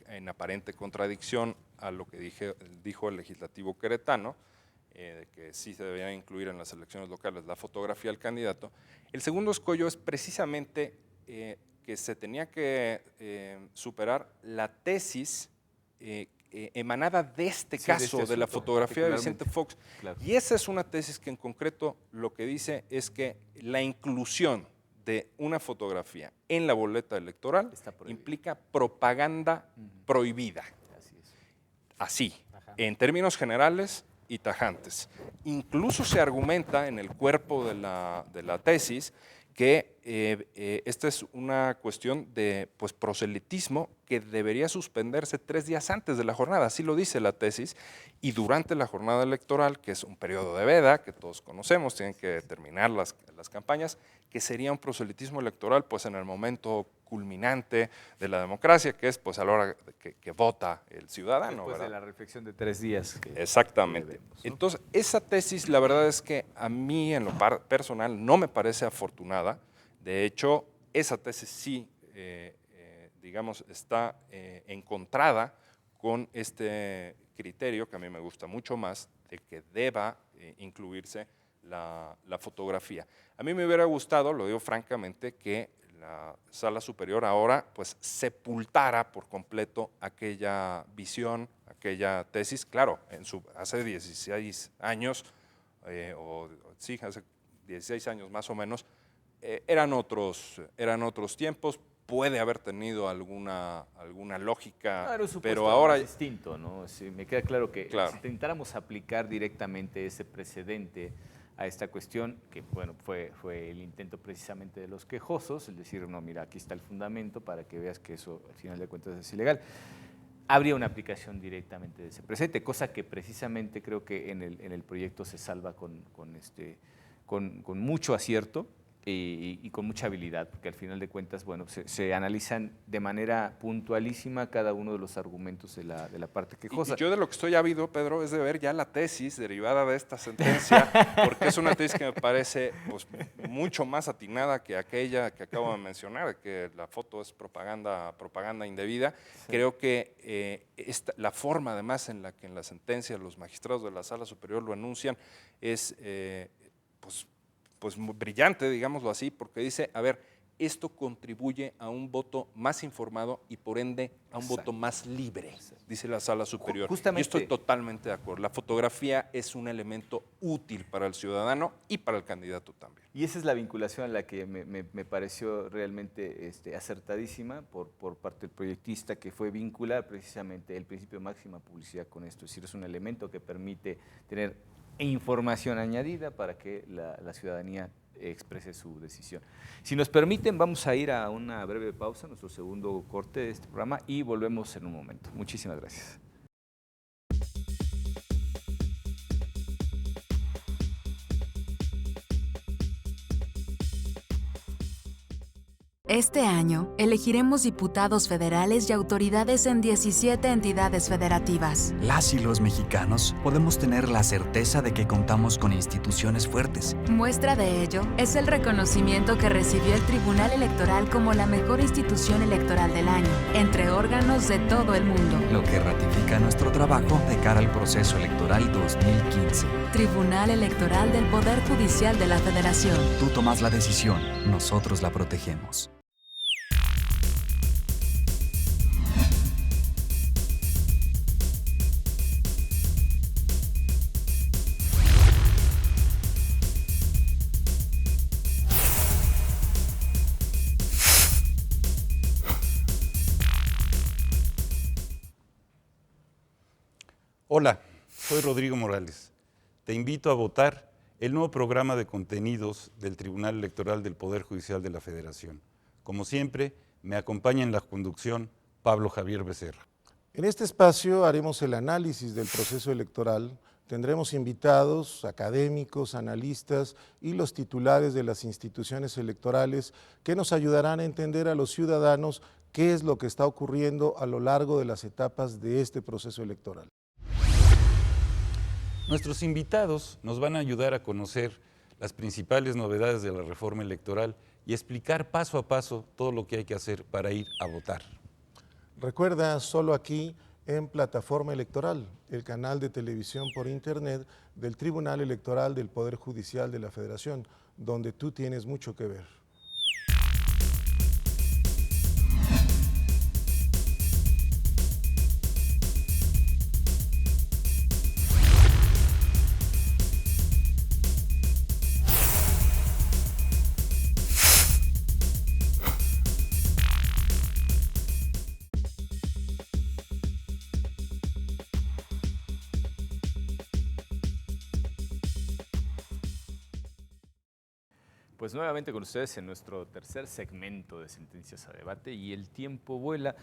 en aparente contradicción a lo que dijo el legislativo queretano, de que sí se debería incluir en las elecciones locales la fotografía del candidato. El segundo escollo es precisamente que se tenía que superar la tesis emanada de este caso, de la fotografía de Vicente Fox. Claro. Y esa es una tesis que en concreto lo que dice es que la inclusión de una fotografía en la boleta electoral implica propaganda prohibida. Así es. Así, en términos generales y tajantes. Incluso se argumenta en el cuerpo de la tesis que esta es una cuestión de proselitismo que debería suspenderse 3 días antes de la jornada, así lo dice la tesis, y durante la jornada electoral, que es un periodo de veda, que todos conocemos, tienen que terminar las campañas, que sería un proselitismo electoral pues en el momento culminante de la democracia, que es pues a la hora que vota el ciudadano. Después ¿verdad? de la reflexión de 3 días. Exactamente. Vemos, ¿no? Entonces, esa tesis, la verdad es que a mí en lo personal no me parece afortunada. De hecho, esa tesis sí, digamos, está encontrada con este criterio que a mí me gusta mucho más, de que deba incluirse la fotografía. A mí me hubiera gustado, lo digo francamente, que la sala superior ahora pues sepultara por completo aquella visión, aquella tesis. Claro, hace 16 años, hace 16 años más o menos, eran otros tiempos, puede haber tenido alguna lógica, Claro, supuesto, pero ahora... es distinto, ¿no? Sí, me queda claro que Claro. si intentáramos aplicar directamente ese precedente a esta cuestión, que bueno, fue el intento precisamente de los quejosos, el decir, no, mira, aquí está el fundamento para que veas que eso al final de cuentas es ilegal, habría una aplicación directamente de ese precedente, cosa que precisamente creo que en el proyecto se salva con mucho acierto y con mucha habilidad, porque al final de cuentas, bueno, se analizan de manera puntualísima cada uno de los argumentos de la parte quejosa. Y yo de lo que estoy ávido, Pedro, es de ver ya la tesis derivada de esta sentencia, porque es una tesis que me parece pues, mucho más atinada que aquella que acabo de mencionar, que la foto es propaganda indebida. Sí. Creo que la forma, además, en la que en la sentencia los magistrados de la Sala Superior lo enuncian es pues brillante, digámoslo así, porque dice, a ver, esto contribuye a un voto más informado y por ende a un voto más libre, dice la Sala Superior. Justamente. Yo estoy totalmente de acuerdo. La fotografía es un elemento útil para el ciudadano y para el candidato también. Y esa es la vinculación a la que me pareció realmente acertadísima por parte del proyectista, que fue vincular precisamente el principio de máxima publicidad con esto. Es decir, es un elemento que permite tener información añadida para que la ciudadanía exprese su decisión. Si nos permiten, vamos a ir a una breve pausa, nuestro segundo corte de este programa, y volvemos en un momento. Muchísimas gracias. Este año, elegiremos diputados federales y autoridades en 17 entidades federativas. Las y los mexicanos podemos tener la certeza de que contamos con instituciones fuertes. Muestra de ello es el reconocimiento que recibió el Tribunal Electoral como la mejor institución electoral del año, entre órganos de todo el mundo. Lo que ratifica nuestro trabajo de cara al proceso electoral 2015. Tribunal Electoral del Poder Judicial de la Federación. Tú tomas la decisión, nosotros la protegemos. Hola, soy Rodrigo Morales. Te invito a votar el nuevo programa de contenidos del Tribunal Electoral del Poder Judicial de la Federación. Como siempre, me acompaña en la conducción Pablo Javier Becerra. En este espacio haremos el análisis del proceso electoral. Tendremos invitados, académicos, analistas y los titulares de las instituciones electorales que nos ayudarán a entender a los ciudadanos qué es lo que está ocurriendo a lo largo de las etapas de este proceso electoral. Nuestros invitados nos van a ayudar a conocer las principales novedades de la reforma electoral y explicar paso a paso todo lo que hay que hacer para ir a votar. Recuerda, solo aquí en Plataforma Electoral, el canal de televisión por internet del Tribunal Electoral del Poder Judicial de la Federación, donde tú tienes mucho que ver. Pues nuevamente con ustedes en nuestro tercer segmento de Sentencias a Debate, y el tiempo vuela.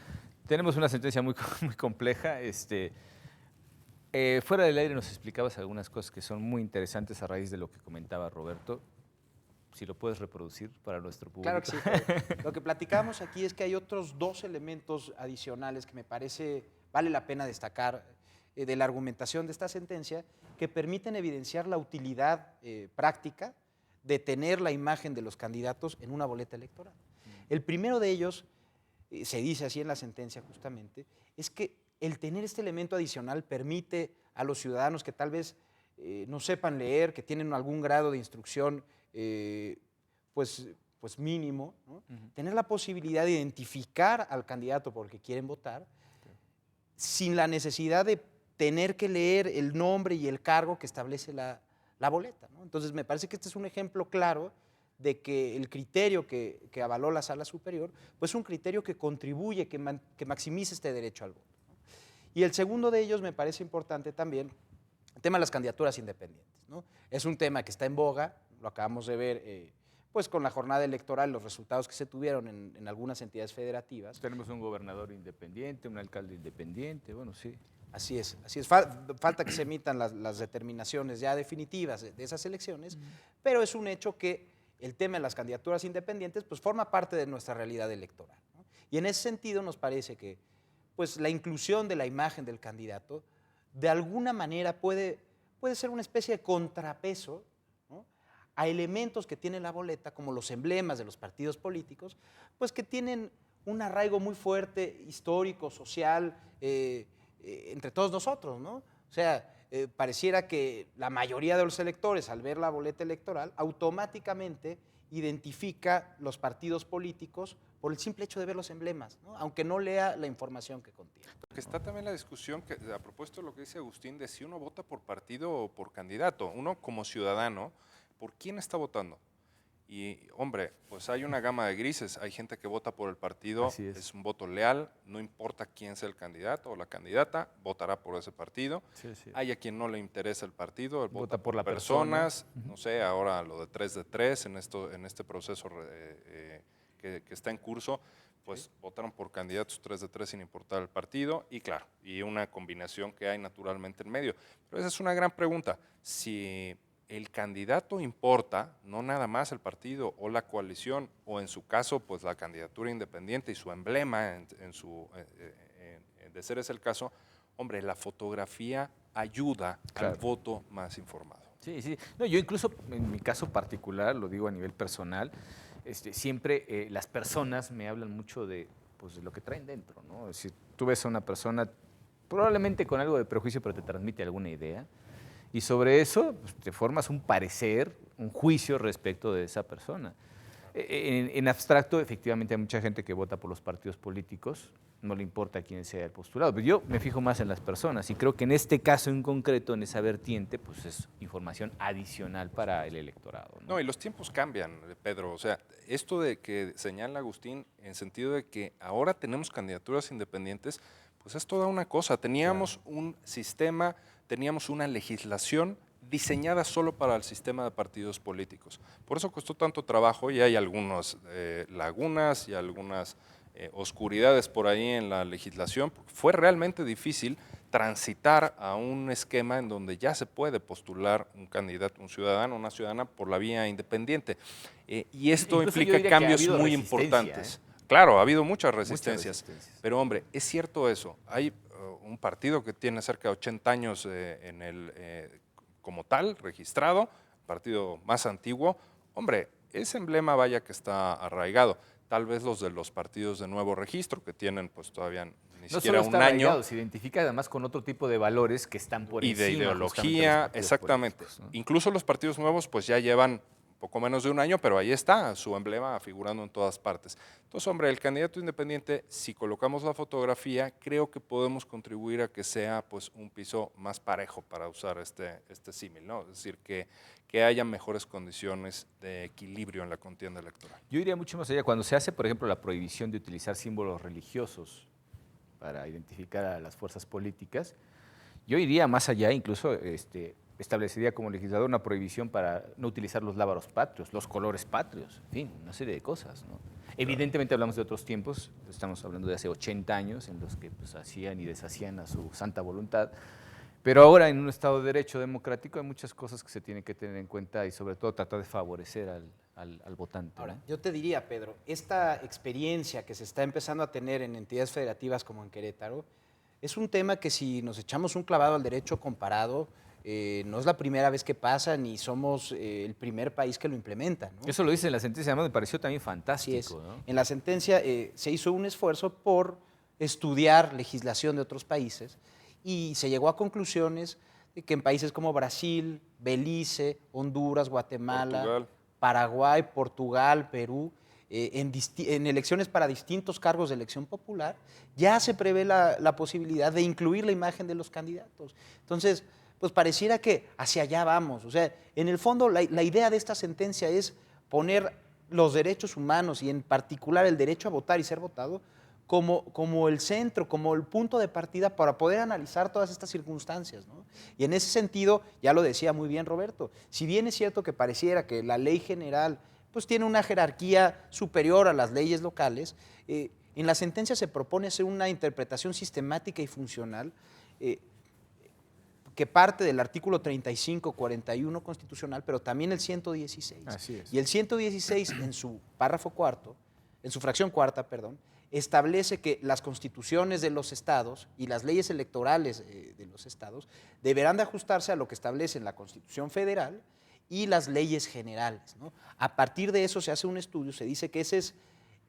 Tenemos una sentencia muy compleja. Fuera del aire nos explicabas algunas cosas que son muy interesantes a raíz de lo que comentaba Roberto. Si lo puedes reproducir para nuestro público. Claro que sí. Lo que platicamos aquí es que hay otros dos elementos adicionales que me parece vale la pena destacar de la argumentación de esta sentencia, que permiten evidenciar la utilidad práctica de tener la imagen de los candidatos en una boleta electoral. El primero de ellos, se dice así en la sentencia justamente, es que el tener este elemento adicional permite a los ciudadanos que tal vez no sepan leer, que tienen algún grado de instrucción pues mínimo, ¿no? Tener la posibilidad de identificar al candidato por el que quieren votar, sin la necesidad de tener que leer el nombre y el cargo que establece la boleta, ¿no? Entonces me parece que este es un ejemplo claro de que el criterio que avaló la Sala Superior, pues es un criterio que contribuye, que maximice este derecho al voto. Y el segundo de ellos me parece importante también, el tema de las candidaturas independientes, ¿no? Es un tema que está en boga, lo acabamos de ver pues con la jornada electoral, los resultados que se tuvieron en algunas entidades federativas. Tenemos un gobernador independiente, un alcalde independiente, bueno, sí. Así es. Falta que se emitan las determinaciones ya definitivas de esas elecciones, pero es un hecho que el tema de las candidaturas independientes pues forma parte de nuestra realidad electoral, ¿no? Y en ese sentido nos parece que pues la inclusión de la imagen del candidato de alguna manera puede ser una especie de contrapeso, ¿no?, a elementos que tiene la boleta, como los emblemas de los partidos políticos, pues que tienen un arraigo muy fuerte, histórico, social, entre todos nosotros, ¿no? O sea, pareciera que la mayoría de los electores, al ver la boleta electoral, automáticamente identifica los partidos políticos por el simple hecho de ver los emblemas, ¿no?, aunque no lea la información que contiene. Porque está también la discusión, que, a propósito de lo que dice Agustín, de si uno vota por partido o por candidato. Uno como ciudadano, ¿por quién está votando? Y, hombre, pues hay una gama de grises. Hay gente que vota por el partido, es un voto leal, no importa quién sea el candidato o la candidata, votará por ese partido. Sí, sí. Hay a quien no le interesa el partido, vota por las personas. No sé, ahora lo de 3 de 3 en este proceso que está en curso, pues votaron por candidatos 3 de 3 sin importar el partido, y claro, y una combinación que hay naturalmente en medio. Pero esa es una gran pregunta. Si el candidato importa, no nada más el partido o la coalición, o en su caso, pues la candidatura independiente y su emblema, de ser ese el caso, hombre, la fotografía ayuda al voto más informado. Sí, sí. No, yo incluso, en mi caso particular, lo digo a nivel personal, siempre las personas me hablan mucho de lo que traen dentro, ¿no? Es decir, tú ves a una persona probablemente con algo de prejuicio, pero te transmite alguna idea, y sobre eso pues, te formas un parecer, un juicio respecto de esa persona. En abstracto, efectivamente, hay mucha gente que vota por los partidos políticos, no le importa quién sea el postulado, pero yo me fijo más en las personas, y creo que en este caso en concreto, en esa vertiente, pues es información adicional para el electorado, ¿no? No, y los tiempos cambian, Pedro. O sea, esto de que señala Agustín, en sentido de que ahora tenemos candidaturas independientes, pues es toda una cosa. Teníamos un sistema, teníamos una legislación diseñada solo para el sistema de partidos políticos. Por eso costó tanto trabajo, y hay algunas lagunas y algunas oscuridades por ahí en la legislación. Fue realmente difícil transitar a un esquema en donde ya se puede postular un candidato, un ciudadano, una ciudadana por la vía independiente. Y esto incluso implica cambios muy importantes. Claro, ha habido muchas resistencias, pero hombre, es cierto eso. Hay un partido que tiene cerca de 80 años como tal, registrado, partido más antiguo. Hombre, ese emblema vaya que está arraigado. Tal vez los de los partidos de nuevo registro, que tienen pues todavía ni siquiera un año. Se identifica además con otro tipo de valores que están por encima. Y de ideología, exactamente. ¿No? Incluso los partidos nuevos pues ya llevan poco menos de un año, pero ahí está su emblema figurando en todas partes. Entonces, hombre, el candidato independiente, si colocamos la fotografía, creo que podemos contribuir a que sea pues un piso más parejo, para usar este símil, ¿no? Es decir, que haya mejores condiciones de equilibrio en la contienda electoral. Yo iría mucho más allá. Cuando se hace, por ejemplo, la prohibición de utilizar símbolos religiosos para identificar a las fuerzas políticas, yo iría más allá, incluso establecería como legislador una prohibición para no utilizar los lábaros patrios, los colores patrios, en fin, una serie de cosas, ¿no? Evidentemente hablamos de otros tiempos, estamos hablando de hace 80 años en los que pues, hacían y deshacían a su santa voluntad, pero ahora en un Estado de Derecho democrático hay muchas cosas que se tienen que tener en cuenta, y sobre todo tratar de favorecer al votante, ¿no? Ahora, yo te diría, Pedro, esta experiencia que se está empezando a tener en entidades federativas como en Querétaro, es un tema que, si nos echamos un clavado al derecho comparado, no es la primera vez que pasa, ni somos el primer país que lo implementa, ¿no? Eso lo dice en la sentencia, me pareció también fantástico, ¿no? En la sentencia se hizo un esfuerzo por estudiar legislación de otros países, y se llegó a conclusiones de que en países como Brasil, Belice, Honduras, Guatemala, Paraguay, Portugal, Perú, en elecciones para distintos cargos de elección popular, ya se prevé la posibilidad de incluir la imagen de los candidatos. Entonces, pues pareciera que hacia allá vamos. O sea, en el fondo la idea de esta sentencia es poner los derechos humanos y en particular el derecho a votar y ser votado como el centro, como el punto de partida para poder analizar todas estas circunstancias, ¿no? Y en ese sentido, ya lo decía muy bien Roberto, si bien es cierto que pareciera que la ley general pues tiene una jerarquía superior a las leyes locales, en la sentencia se propone hacer una interpretación sistemática y funcional que parte del artículo 35, 41 constitucional, pero también el 116. Así es. Y el 116 en su párrafo cuarto, en su fracción cuarta, perdón, establece que las constituciones de los estados y las leyes electorales de los estados deberán de ajustarse a lo que establece la Constitución Federal y las leyes generales, ¿no? A partir de eso se hace un estudio, se dice que ese es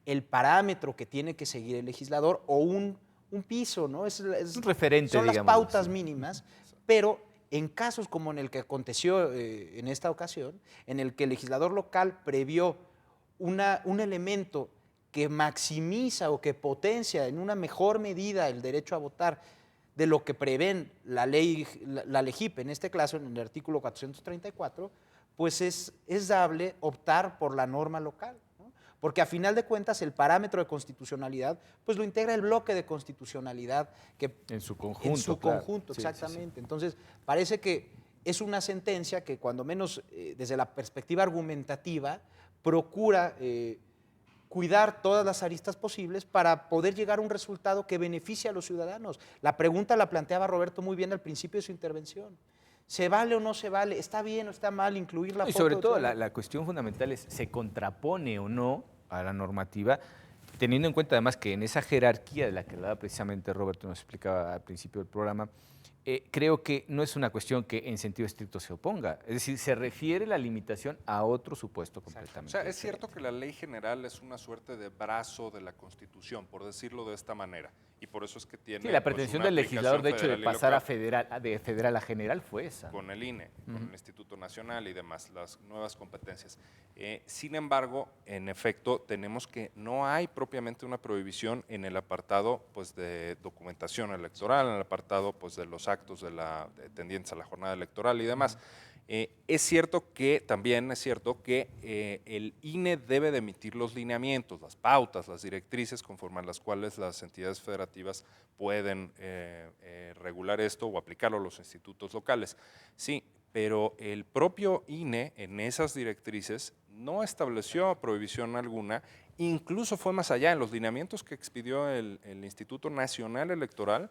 el parámetro que tiene que seguir el legislador o un piso, ¿no? Es un referente, son las digamos, pautas sí. mínimas, pero en casos como en el que aconteció en esta ocasión, en el que el legislador local previó un elemento que maximiza o que potencia en una mejor medida el derecho a votar de lo que prevén la ley, la LEGIP, en este caso en el artículo 434, pues es dable optar por la norma local, ¿no? Porque a final de cuentas el parámetro de constitucionalidad pues lo integra el bloque de constitucionalidad que En su conjunto. en su claro. conjunto, Sí, exactamente. sí, sí. Entonces, parece que es una sentencia que cuando menos desde la perspectiva argumentativa procura cuidar todas las aristas posibles para poder llegar a un resultado que beneficie a los ciudadanos. La pregunta la planteaba Roberto muy bien al principio de su intervención. ¿Se vale o no se vale? ¿Está bien o está mal incluir la Y foto? sobre todo la cuestión fundamental es, ¿se contrapone o no a la normativa? Teniendo en cuenta además que en esa jerarquía de la que hablaba precisamente Roberto, nos explicaba al principio del programa, creo que no es una cuestión que en sentido estricto se oponga. Es decir, se refiere la limitación a otro supuesto completamente. O sea, es diferente. cierto que la ley general es una suerte de brazo de la Constitución, por decirlo de esta manera, y por eso es que tiene Sí, la pues, pretensión una del legislador, aplicación de hecho, de federal y pasar local de federal a general fue esa. con el INE, con el Instituto Nacional y demás, las nuevas competencias. Sin embargo, en efecto, tenemos que no hay propiamente una prohibición en el apartado pues, de documentación electoral, en el apartado pues, de los actos tendientes a la jornada electoral y demás. Es cierto que, también es cierto que el INE debe de emitir los lineamientos, las pautas, las directrices conforme a las cuales las entidades federativas pueden regular esto o aplicarlo a los institutos locales. Sí, pero el propio INE en esas directrices no estableció prohibición alguna, incluso fue más allá. En los lineamientos que expidió el Instituto Nacional Electoral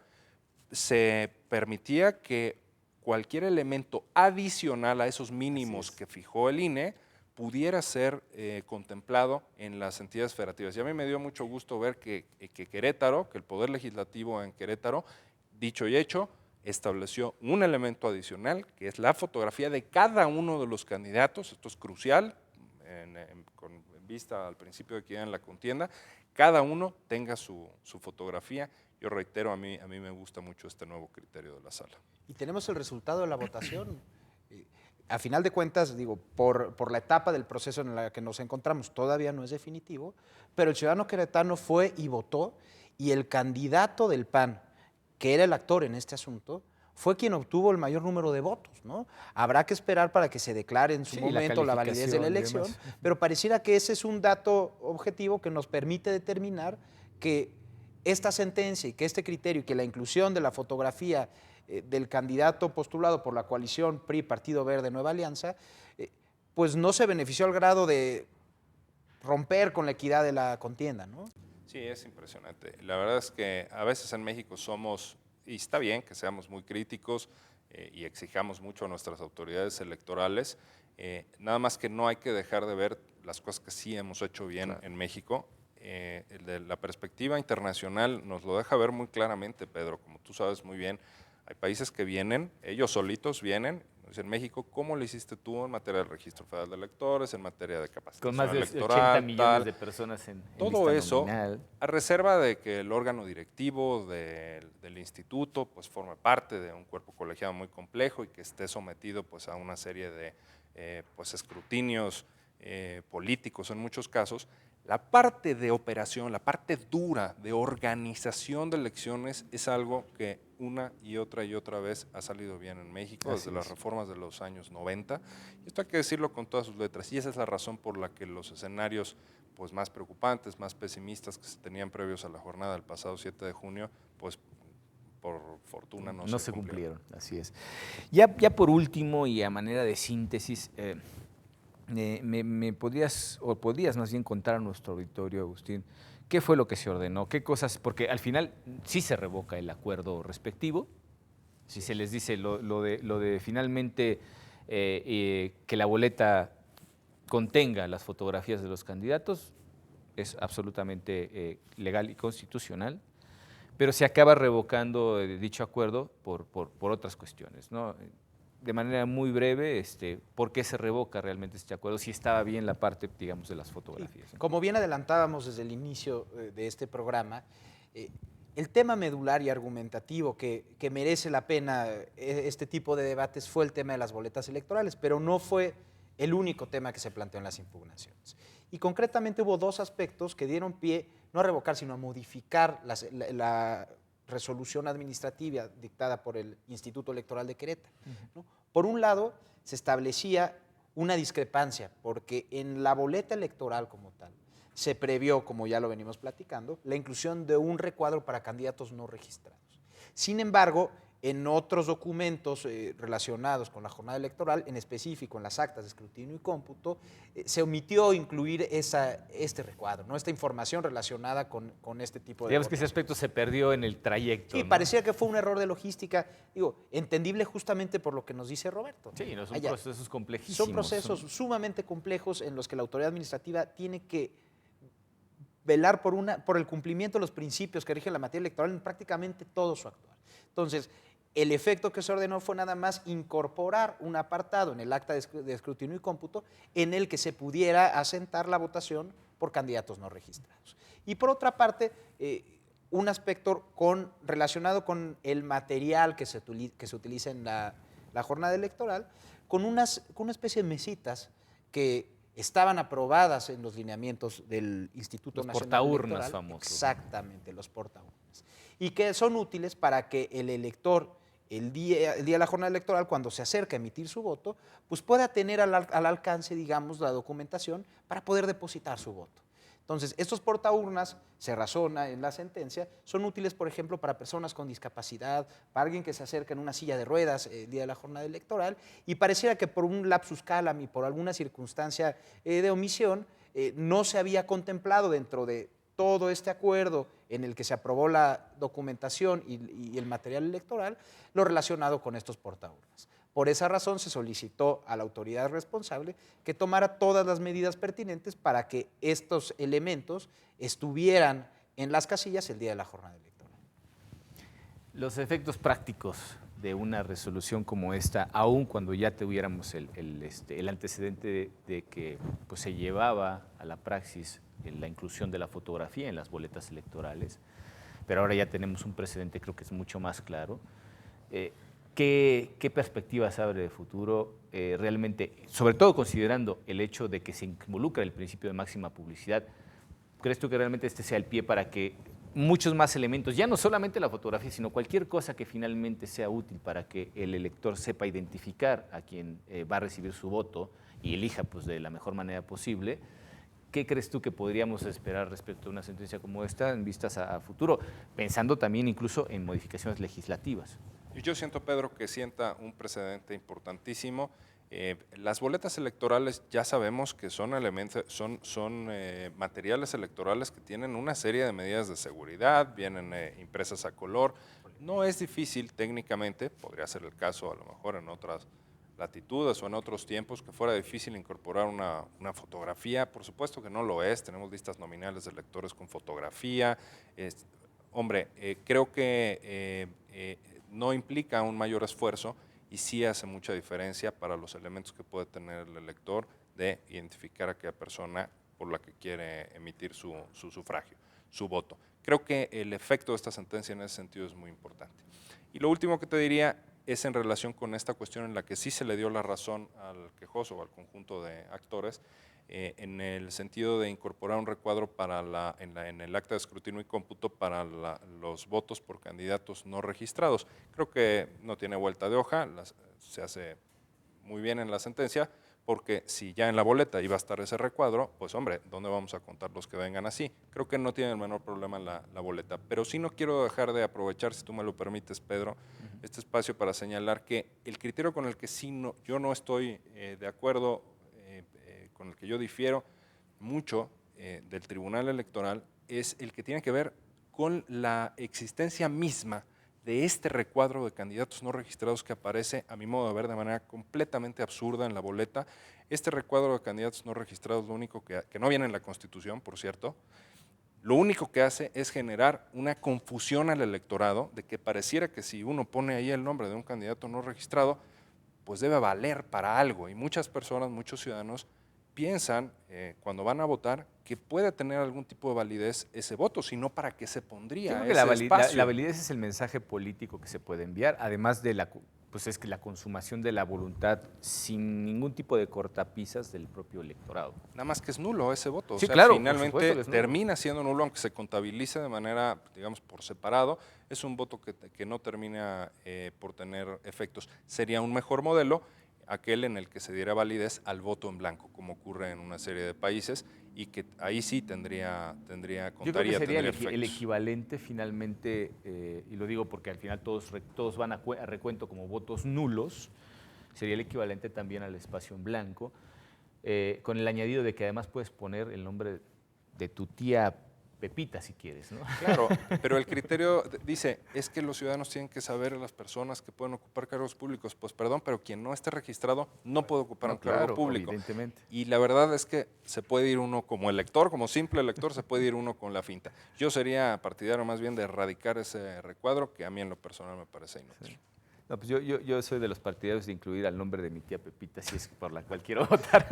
se permitía que cualquier elemento adicional a esos mínimos que fijó el INE pudiera ser contemplado en las entidades federativas. Y a mí me dio mucho gusto ver que Querétaro, que el Poder Legislativo en Querétaro, dicho y hecho, estableció un elemento adicional, que es la fotografía de cada uno de los candidatos. Esto es crucial, con vista al principio de que en la contienda, cada uno tenga su fotografía. Yo reitero, a mí me gusta mucho este nuevo criterio de la sala. Y tenemos el resultado de la votación. A final de cuentas, digo, por la etapa del proceso en la que nos encontramos, todavía no es definitivo, pero el ciudadano queretano fue y votó, y el candidato del PAN, que era el actor en este asunto, fue quien obtuvo el mayor número de votos, ¿no? Habrá que esperar para que se declare en su momento la validez de la elección, pero pareciera que ese es un dato objetivo que nos permite determinar que esta sentencia y que este criterio y que la inclusión de la fotografía del candidato postulado por la coalición PRI, Partido Verde, Nueva Alianza, pues no se benefició al grado de romper con la equidad de la contienda, ¿no? Sí, es impresionante. La verdad es que a veces en México somos, y está bien que seamos muy críticos y exijamos mucho a nuestras autoridades electorales, nada más que no hay que dejar de ver las cosas que sí hemos hecho bien en México. De la perspectiva internacional nos lo deja ver muy claramente, Pedro, como tú sabes muy bien. Hay países que vienen, ellos solitos vienen, en México, ¿cómo lo hiciste tú en materia del registro federal de electores, en materia de capacitación con más de electoral, 80 millones de personas en todo lista eso, nominal. a reserva de que el órgano directivo del instituto pues forme parte de un cuerpo colegiado muy complejo y que esté sometido pues a una serie de pues escrutinios políticos en muchos casos? La parte de operación, la parte dura de organización de elecciones es algo que una y otra vez ha salido bien en México desde las reformas de los años 90. Y esto hay que decirlo con todas sus letras. Y esa es la razón por la que los escenarios pues, más preocupantes, más pesimistas que se tenían previos a la jornada del pasado 7 de junio, pues por fortuna no se cumplieron. Así es. Ya por último y a manera de síntesis, me podrías más bien contar a nuestro auditorio, Agustín, qué fue lo que se ordenó, qué cosas, porque al final sí se revoca el acuerdo respectivo, si se les dice lo de finalmente que la boleta contenga las fotografías de los candidatos, es absolutamente legal y constitucional, pero se acaba revocando dicho acuerdo por otras cuestiones, ¿no? De manera muy breve, ¿por qué se revoca realmente este acuerdo? Si estaba bien la parte, digamos, de las fotografías. Como bien adelantábamos desde el inicio de este programa, el tema medular y argumentativo que merece la pena este tipo de debates fue el tema de las boletas electorales, pero no fue el único tema que se planteó en las impugnaciones. Y concretamente hubo dos aspectos que dieron pie no a revocar, sino a modificar la resolución administrativa dictada por el Instituto Electoral de Querétaro, ¿no? Por un lado, se establecía una discrepancia, porque en la boleta electoral como tal se previó, como ya lo venimos platicando, la inclusión de un recuadro para candidatos no registrados. Sin embargo, en otros documentos relacionados con la jornada electoral, en específico en las actas de escrutinio y cómputo, se omitió incluir este recuadro, ¿no? Esta información relacionada con este tipo de... Digamos que ese aspecto se perdió en el trayecto. Sí, ¿no? Parecía que fue un error de logística, entendible justamente por lo que nos dice Roberto. Sí, no son procesos complejísimos. Son procesos sumamente complejos en los que la autoridad administrativa tiene que velar por el cumplimiento de los principios que rigen la materia electoral en prácticamente todo su actuar. Entonces, el efecto que se ordenó fue nada más incorporar un apartado en el acta de escrutinio y cómputo en el que se pudiera asentar la votación por candidatos no registrados. Y por otra parte, un aspecto relacionado con el material que se utiliza en la jornada electoral, con una especie de mesitas que estaban aprobadas en los lineamientos del Instituto Nacional Electoral. Los portaurnas famosos. Exactamente, los portaurnas. Y que son útiles para que el elector, el día de la jornada electoral, cuando se acerca a emitir su voto, pues pueda tener al alcance, digamos, la documentación para poder depositar su voto. Entonces, estos portaurnas, se razona en la sentencia, son útiles, por ejemplo, para personas con discapacidad, para alguien que se acerca en una silla de ruedas el día de la jornada electoral, y pareciera que por un lapsus calami, por alguna circunstancia de omisión, no se había contemplado dentro de todo este acuerdo en el que se aprobó la documentación y el material electoral, lo relacionado con estos portaurnas. Por esa razón se solicitó a la autoridad responsable que tomara todas las medidas pertinentes para que estos elementos estuvieran en las casillas el día de la jornada electoral. Los efectos prácticos de una resolución como esta, aun cuando ya tuviéramos el antecedente de que pues, se llevaba a la praxis la inclusión de la fotografía en las boletas electorales, pero ahora ya tenemos un precedente, creo que es mucho más claro. ¿Qué perspectivas abre de futuro realmente, sobre todo considerando el hecho de que se involucra el principio de máxima publicidad? ¿Crees tú que realmente este sea el pie para que muchos más elementos, ya no solamente la fotografía, sino cualquier cosa que finalmente sea útil para que el elector sepa identificar a quien va a recibir su voto y elija pues, de la mejor manera posible? ¿Qué crees tú que podríamos esperar respecto a una sentencia como esta en vistas a futuro, pensando también incluso en modificaciones legislativas? Yo siento, Pedro, que sienta un precedente importantísimo. Las boletas electorales ya sabemos que son materiales electorales que tienen una serie de medidas de seguridad, vienen impresas a color. No es difícil técnicamente, podría ser el caso a lo mejor en otras latitudes o en otros tiempos, que fuera difícil incorporar una fotografía. Por supuesto que no lo es, tenemos listas nominales de electores con fotografía. Creo que no implica un mayor esfuerzo y sí hace mucha diferencia para los elementos que puede tener el elector de identificar a aquella persona por la que quiere emitir su sufragio, su voto. Creo que el efecto de esta sentencia en ese sentido es muy importante. Y lo último que te diría es en relación con esta cuestión en la que sí se le dio la razón al quejoso o al conjunto de actores, en el sentido de incorporar un recuadro para en el acta de escrutinio y cómputo para los votos por candidatos no registrados. Creo que no tiene vuelta de hoja, se hace muy bien en la sentencia, porque si ya en la boleta iba a estar ese recuadro, pues hombre, ¿dónde vamos a contar los que vengan así? Creo que no tiene el menor problema la boleta, pero sí no quiero dejar de aprovechar, si tú me lo permites, Pedro, este espacio para señalar que el criterio con el que yo no estoy de acuerdo, con el que yo difiero mucho del Tribunal Electoral, es el que tiene que ver con la existencia misma de este recuadro de candidatos no registrados que aparece, a mi modo de ver, de manera completamente absurda en la boleta. Este recuadro de candidatos no registrados, lo único que no viene en la Constitución, por cierto, lo único que hace es generar una confusión al electorado de que pareciera que si uno pone ahí el nombre de un candidato no registrado, pues debe valer para algo. Y muchas personas, muchos ciudadanos, piensan cuando van a votar que puede tener algún tipo de validez ese voto, sino para qué se pondría Yo creo que la validez es el mensaje político que se puede enviar, además de pues es que la consumación de la voluntad sin ningún tipo de cortapisas del propio electorado. Nada más que es nulo ese voto. Sí, o sea, claro, finalmente termina siendo nulo, aunque se contabilice de manera, digamos, por separado. Es un voto que no termina por tener efectos. Sería un mejor modelo aquel en el que se diera validez al voto en blanco, como ocurre en una serie de países, y que ahí sí contaría, Yo creo que sería el efectos. equivalente finalmente, y lo digo porque al final todos van a recuento como votos nulos, sería el equivalente también al espacio en blanco, con el añadido de que además puedes poner el nombre de tu tía Pepita, si quieres, ¿no? Claro, pero el criterio dice, es que los ciudadanos tienen que saber a las personas que pueden ocupar cargos públicos. Pues perdón, pero quien no esté registrado no puede ocupar un cargo público. Evidentemente. Y la verdad es que se puede ir uno como elector, como simple elector, se puede ir uno con la finta. Yo sería partidario más bien de erradicar ese recuadro, que a mí en lo personal me parece inútil. Sí. No, pues yo soy de los partidarios de incluir al nombre de mi tía Pepita, si es por la cual quiero votar.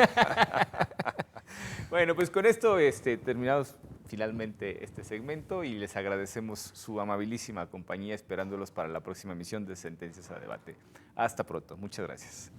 Bueno, pues con esto terminamos finalmente este segmento y les agradecemos su amabilísima compañía, esperándolos para la próxima emisión de Sentencias a Debate. Hasta pronto. Muchas gracias.